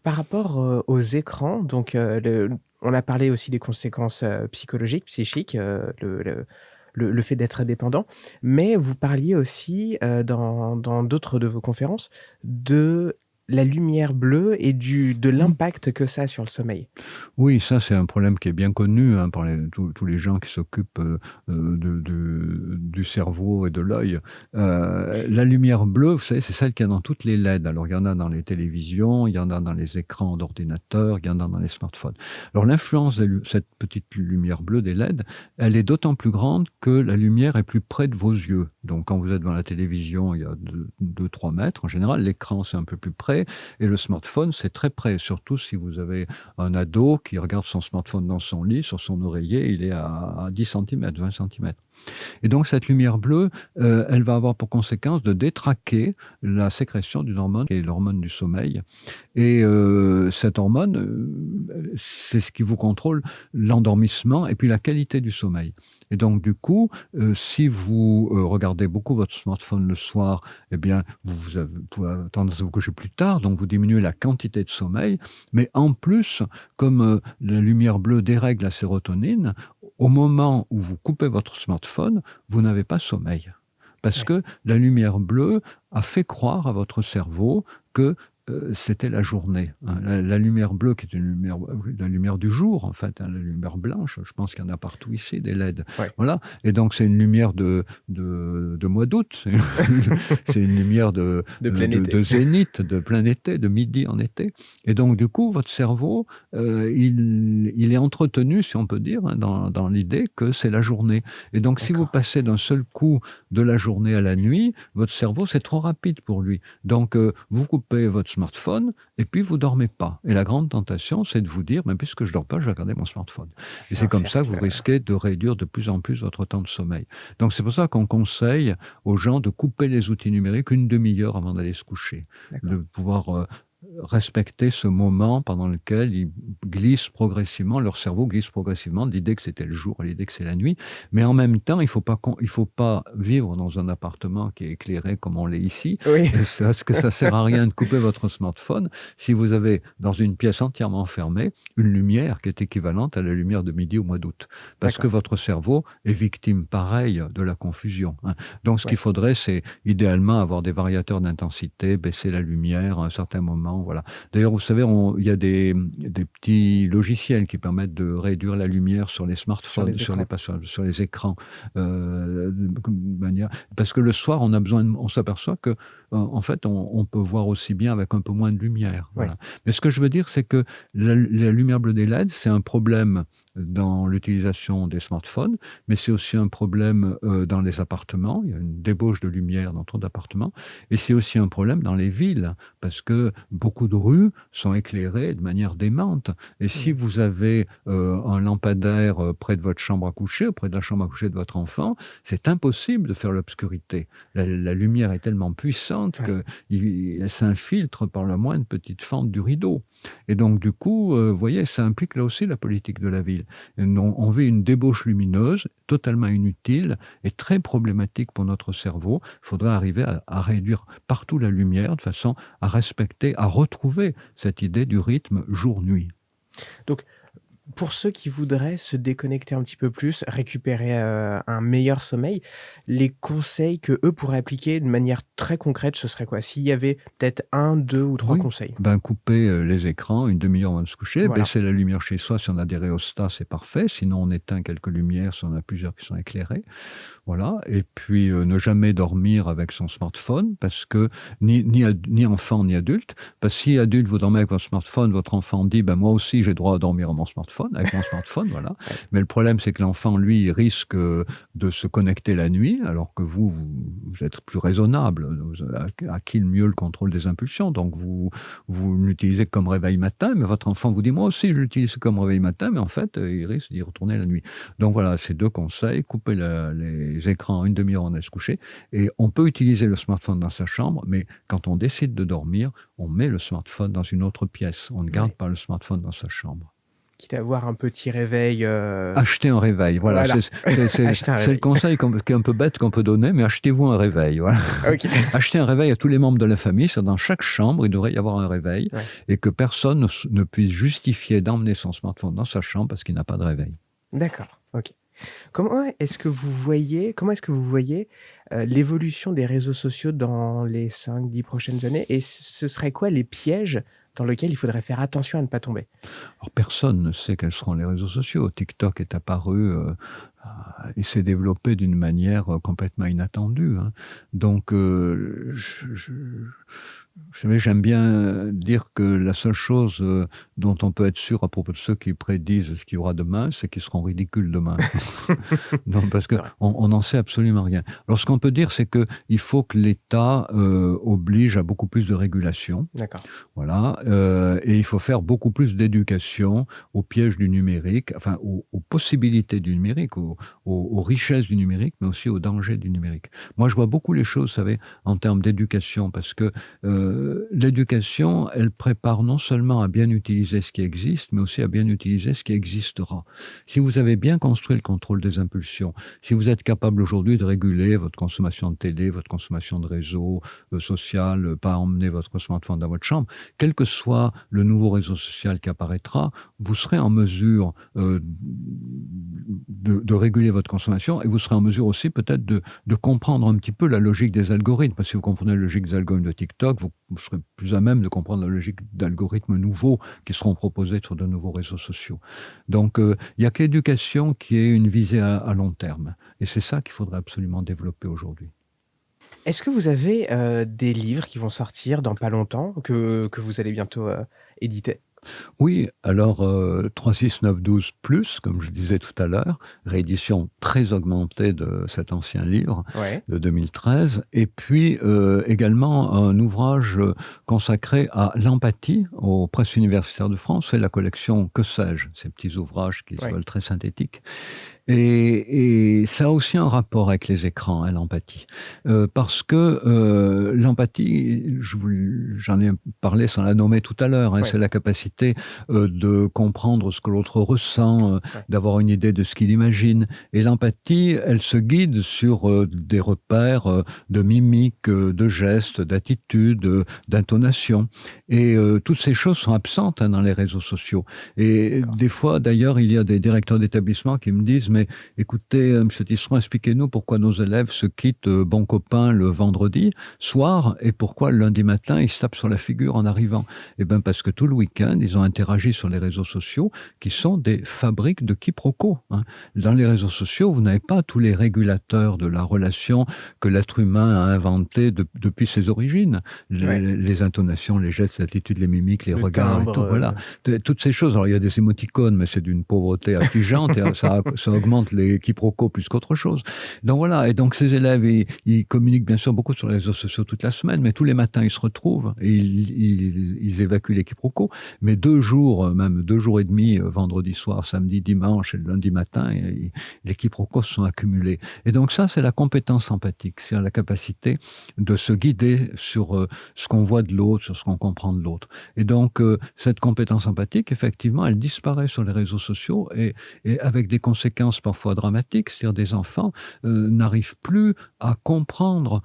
Par rapport aux écrans, donc on a parlé aussi des conséquences psychologiques, psychiques, le fait d'être dépendant, mais vous parliez aussi dans d'autres de vos conférences de la lumière bleue et de l'impact que ça a sur le sommeil. Oui, ça c'est un problème qui est bien connu par tous les gens qui s'occupent du cerveau et de l'œil. La lumière bleue, vous savez, c'est celle qu'il y a dans toutes les LED. Alors il y en a dans les télévisions, il y en a dans les écrans d'ordinateur, il y en a dans les smartphones. Alors l'influence de cette petite lumière bleue des LED, elle est d'autant plus grande que la lumière est plus près de vos yeux. Donc quand vous êtes devant la télévision, il y a 2-3 mètres. En général, l'écran c'est un peu plus près, et le smartphone c'est très près, surtout si vous avez un ado qui regarde son smartphone dans son lit, sur son oreiller, il est à 10 cm, 20 cm. Et donc cette lumière bleue, elle va avoir pour conséquence de détraquer la sécrétion d'une hormone qui est l'hormone du sommeil. Et cette hormone, c'est ce qui vous contrôle l'endormissement et puis la qualité du sommeil. Et donc du coup, si vous regardez beaucoup votre smartphone le soir, eh bien vous pouvez avoir tendance à vous coucher plus tard, donc vous diminuez la quantité de sommeil, mais en plus, comme la lumière bleue dérègle la sérotonine, au moment où vous coupez votre smartphone, vous n'avez pas sommeil. Parce que la lumière bleue a fait croire à votre cerveau que c'était la journée. La lumière bleue, qui est la lumière du jour, en fait, la lumière blanche, je pense qu'il y en a partout ici, des LED. Ouais. Voilà. Et donc, c'est une lumière de mois d'août. C'est une lumière de zénith, de plein été, de midi en été. Et donc, du coup, votre cerveau, il est entretenu, si on peut dire, dans l'idée que c'est la journée. Et donc, si vous passez d'un seul coup de la journée à la nuit, votre cerveau, c'est trop rapide pour lui. Donc, vous coupez votre smartphone et puis vous dormez pas. Et la grande tentation, c'est de vous dire, mais puisque je dors pas, je vais regarder mon smartphone. Et c'est comme ça que vous risquez de réduire de plus en plus votre temps de sommeil. Donc c'est pour ça qu'on conseille aux gens de couper les outils numériques une demi-heure avant d'aller se coucher, de pouvoir respecter ce moment pendant lequel ils glissent progressivement, leur cerveau glisse progressivement de l'idée que c'était le jour à l'idée que c'est la nuit. Mais en même temps, il faut pas vivre dans un appartement qui est éclairé comme on l'est ici, Oui. parce que ça sert à rien de couper votre smartphone si vous avez dans une pièce entièrement fermée une lumière qui est équivalente à la lumière de midi au mois d'août. Parce que votre cerveau est victime pareille de la confusion. Hein. Donc ce qu'il faudrait, c'est idéalement avoir des variateurs d'intensité, baisser la lumière à un certain moment. Voilà. D'ailleurs, vous savez, il y a des petits logiciels qui permettent de réduire la lumière sur les smartphones, sur les écrans. Parce que le soir, on s'aperçoit que en fait, on peut voir aussi bien avec un peu moins de lumière. Voilà. Mais ce que je veux dire, c'est que la lumière bleue des LED, c'est un problème dans l'utilisation des smartphones, mais c'est aussi un problème dans les appartements. Il y a une débauche de lumière dans trop d'appartements. Et c'est aussi un problème dans les villes, parce que beaucoup de rues sont éclairées de manière démente. Et si vous avez un lampadaire près de votre chambre à coucher, près de la chambre à coucher de votre enfant, c'est impossible de faire l'obscurité. La lumière est tellement puissante qu'elle s'infiltre par la moindre petite fente du rideau. Et donc, du coup, vous voyez, ça implique là aussi la politique de la ville. On vit une débauche lumineuse, totalement inutile et très problématique pour notre cerveau. Il faudrait arriver à réduire partout la lumière de façon à respecter, à retrouver cette idée du rythme jour-nuit. Donc, pour ceux qui voudraient se déconnecter un petit peu plus, récupérer un meilleur sommeil, les conseils que eux pourraient appliquer de manière très concrète, ce serait quoi? S'il y avait peut-être 1, 2 ou 3 conseils? Couper les écrans une demi-heure avant de se coucher, baisser la lumière chez soi. Si on a des rhéostats, c'est parfait. Sinon, on éteint quelques lumières si on a plusieurs qui sont éclairées. Voilà. Et puis, ne jamais dormir avec son smartphone, parce que ni enfant ni adulte, parce que si adulte vous dormez avec votre smartphone, votre enfant dit moi aussi j'ai droit à dormir avec mon smartphone, voilà. Mais le problème, c'est que l'enfant, lui, risque de se connecter la nuit, alors que vous êtes plus raisonnable. À qui le mieux le contrôle des impulsions? Donc vous l'utilisez comme réveil matin, mais votre enfant vous dit moi aussi je l'utilise comme réveil matin, mais en fait il risque d'y retourner la nuit. Donc voilà, ces 2 conseils: couper les écrans une demi-heure avant d'aller se coucher. Et on peut utiliser le smartphone dans sa chambre, mais quand on décide de dormir, on met le smartphone dans une autre pièce. On ne garde pas le smartphone dans sa chambre. Quitte à avoir un petit réveil. Achetez un réveil, voilà. C'est le conseil qui est un peu bête qu'on peut donner, mais achetez-vous un réveil. Voilà. Achetez un réveil à tous les membres de la famille. C'est dans chaque chambre, il devrait y avoir un réveil, et que personne ne puisse justifier d'emmener son smartphone dans sa chambre parce qu'il n'a pas de réveil. D'accord, ok. Comment est-ce que vous voyez l'évolution des réseaux sociaux dans les 5-10 prochaines années? Et ce serait quoi les pièges dans lesquels il faudrait faire attention à ne pas tomber? Alors, personne ne sait quels seront les réseaux sociaux. TikTok est apparu et s'est développé d'une manière complètement inattendue. Hein. Donc, vous savez, j'aime bien dire que la seule chose dont on peut être sûr à propos de ceux qui prédisent ce qu'il y aura demain, c'est qu'ils seront ridicules demain. Donc, parce qu'on n'en sait absolument rien. Alors, ce qu'on peut dire, c'est qu'il faut que l'État oblige à beaucoup plus de régulation. D'accord. Voilà. Et il faut faire beaucoup plus d'éducation aux pièges du numérique, enfin aux possibilités du numérique, aux richesses du numérique, mais aussi aux dangers du numérique. Moi, je vois beaucoup les choses, vous savez, en termes d'éducation, parce que l'éducation, elle prépare non seulement à bien utiliser ce qui existe, mais aussi à bien utiliser ce qui existera. Si vous avez bien construit le contrôle des impulsions, si vous êtes capable aujourd'hui de réguler votre consommation de télé, votre consommation de réseau social, pas emmener votre smartphone dans votre chambre, quel que soit le nouveau réseau social qui apparaîtra, vous serez en mesure de réguler votre consommation, et vous serez en mesure aussi peut-être de comprendre un petit peu la logique des algorithmes. Parce que si vous comprenez la logique des algorithmes de TikTok, vous serez plus à même de comprendre la logique d'algorithmes nouveaux qui seront proposés sur de nouveaux réseaux sociaux. Donc, il n'y a que l'éducation qui est une visée à long terme. Et c'est ça qu'il faudrait absolument développer aujourd'hui. Est-ce que vous avez des livres qui vont sortir dans pas longtemps, que vous allez bientôt éditer? Oui, alors 36912+, comme je disais tout à l'heure, réédition très augmentée de cet ancien livre de 2013, et puis également un ouvrage consacré à l'empathie aux presses universitaires de France, c'est la collection Que sais-je, ces petits ouvrages qui se veulent très synthétiques. Et ça a aussi un rapport avec les écrans, hein, l'empathie. Parce que l'empathie, j'en ai parlé sans la nommer tout à l'heure, hein, Ouais. c'est la capacité de comprendre ce que l'autre ressent, Ouais. d'avoir une idée de ce qu'il imagine. Et l'empathie, elle se guide sur des repères de mimique, de gestes, d'attitude, d'intonation. Et toutes ces choses sont absentes, hein, dans les réseaux sociaux. Et D'accord. des fois, d'ailleurs, il y a des directeurs d'établissement qui me disent, mais écoutez, M. Tisserand, expliquez-nous pourquoi nos élèves se quittent bon copain le vendredi soir et pourquoi le lundi matin, ils se tapent sur la figure en arrivant. Eh bien, parce que tout le week-end, ils ont interagi sur les réseaux sociaux qui sont des fabriques de quiproquos, hein. Dans les réseaux sociaux, vous n'avez pas tous les régulateurs de la relation que l'être humain a inventé depuis ses origines. Ouais. Les intonations, les gestes, l'attitude, les mimiques, les Le regards et timbre. tout, voilà. Toutes ces choses. Alors, il y a des émoticônes, mais c'est d'une pauvreté affligeante et ça augmente les quiproquos plus qu'autre chose. Donc voilà. Et donc, ces élèves, ils communiquent bien sûr beaucoup sur les réseaux sociaux toute la semaine, mais tous les matins, ils se retrouvent et ils évacuent les quiproquos. Mais 2 jours, même 2 jours et demi, vendredi soir, samedi, dimanche et le lundi matin, les quiproquos se sont accumulés. Et donc ça, c'est la compétence empathique, c'est la capacité de se guider sur ce qu'on voit de l'autre, sur ce qu'on comprend de l'autre. Et donc, cette compétence empathique, effectivement, elle disparaît sur les réseaux sociaux et avec des conséquences parfois dramatiques, c'est-à-dire des enfants n'arrivent plus à comprendre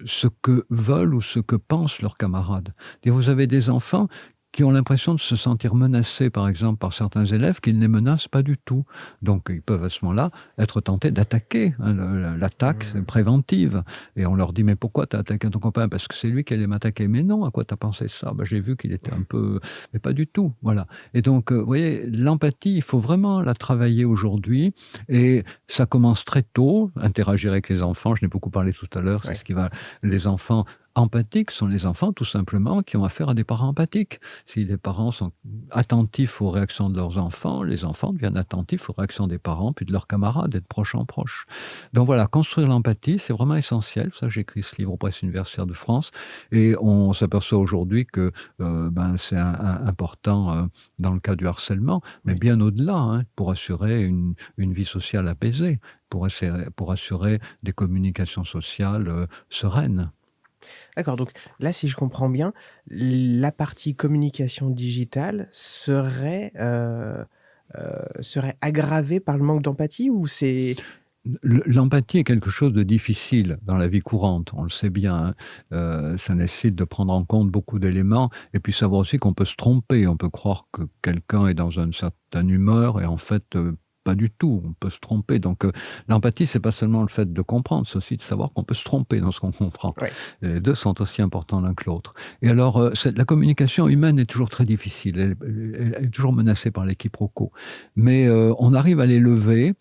ce que veulent ou ce que pensent leurs camarades. Et vous avez des enfants qui ont l'impression de se sentir menacés, par exemple, par certains élèves qui ne les menacent pas du tout. Donc, ils peuvent à ce moment-là être tentés d'attaquer, hein, l'attaque préventive. Et on leur dit, mais pourquoi tu as attaqué ton copain? Parce que c'est lui qui allait m'attaquer. Mais non, à quoi tu as pensé ça? J'ai vu qu'il était un peu... Mais pas du tout, voilà. Et donc, vous voyez, l'empathie, il faut vraiment la travailler aujourd'hui. Et ça commence très tôt, interagir avec les enfants. Je n'ai beaucoup parlé tout à l'heure, c'est ce qui va... Les enfants empathiques sont les enfants, tout simplement, qui ont affaire à des parents empathiques. Si les parents sont attentifs aux réactions de leurs enfants, les enfants deviennent attentifs aux réactions des parents, puis de leurs camarades, d'être proche en proche. Donc voilà, construire l'empathie, c'est vraiment essentiel. C'est pour ça que j'ai écrit ce livre aux Presses universitaires de France. Et on s'aperçoit aujourd'hui que c'est important dans le cas du harcèlement, mais bien au-delà, hein, pour assurer une vie sociale apaisée, pour assurer des communications sociales sereines. D'accord, donc là, si je comprends bien, la partie communication digitale serait aggravée par le manque d'empathie ou c'est... L'empathie est quelque chose de difficile dans la vie courante, on le sait bien, hein. Ça nécessite de prendre en compte beaucoup d'éléments et puis savoir aussi qu'on peut se tromper. On peut croire que quelqu'un est dans une certaine humeur et en fait, pas du tout, on peut se tromper. Donc l'empathie, c'est pas seulement le fait de comprendre, c'est aussi de savoir qu'on peut se tromper dans ce qu'on comprend. Ouais. Les deux sont aussi importants l'un que l'autre. Et alors, la communication humaine est toujours très difficile, elle est toujours menacée par les quiproquos. Mais on arrive à les lever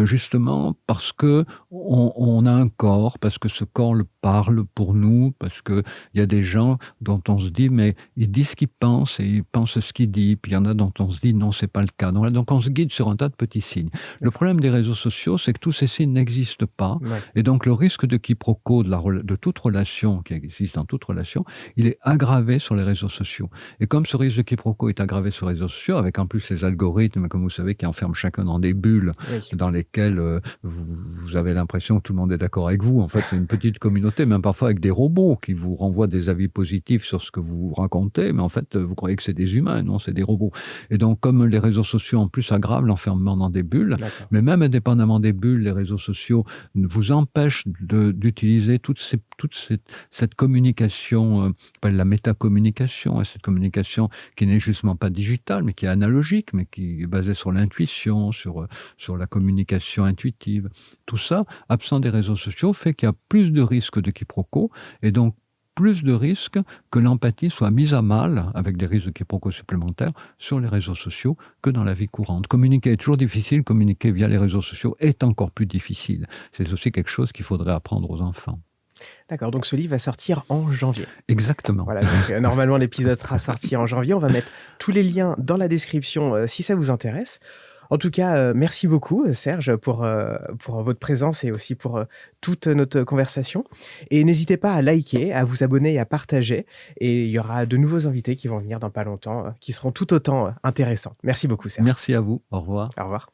justement parce que on a un corps, parce que ce corps le parle pour nous, parce qu'il y a des gens dont on se dit, mais ils disent ce qu'ils pensent et ils pensent ce qu'ils disent, puis il y en a dont on se dit, non, c'est pas le cas. Donc on se guide sur un tas de petits signes. Le problème des réseaux sociaux, c'est que tous ces signes n'existent pas, Ouais. et donc le risque de quiproquo de toute relation, qui existe dans toute relation, il est aggravé sur les réseaux sociaux. Et comme ce risque de quiproquo est aggravé sur les réseaux sociaux, avec en plus ces algorithmes, comme vous savez, qui enferment chacun dans des bulles, Oui. dans lesquelles vous avez l'impression que tout le monde est d'accord avec vous. En fait, c'est une petite communauté, même parfois avec des robots qui vous renvoient des avis positifs sur ce que vous racontez, mais en fait, vous croyez que c'est des humains, non, c'est des robots. Et donc, comme les réseaux sociaux en plus aggravent l'enfermement dans des bulles, mais même indépendamment des bulles, les réseaux sociaux vous empêchent d'utiliser toute cette communication, appelle la métacommunication, cette communication qui n'est justement pas digitale, mais qui est analogique, mais qui est basée sur l'intuition, sur la communication intuitive. Tout ça, absent des réseaux sociaux, fait qu'il y a plus de risques de quiproquos, et donc plus de risques que l'empathie soit mise à mal, avec des risques de quiproquos supplémentaires, sur les réseaux sociaux que dans la vie courante. Communiquer est toujours difficile, communiquer via les réseaux sociaux est encore plus difficile. C'est aussi quelque chose qu'il faudrait apprendre aux enfants. D'accord, donc ce livre va sortir en janvier. Exactement. Voilà, donc normalement l'épisode sera sorti en janvier. On va mettre tous les liens dans la description si ça vous intéresse. En tout cas, merci beaucoup Serge pour votre présence et aussi pour toute notre conversation. Et n'hésitez pas à liker, à vous abonner et à partager. Et il y aura de nouveaux invités qui vont venir dans pas longtemps, qui seront tout autant intéressants. Merci beaucoup Serge. Merci à vous. Au revoir. Au revoir.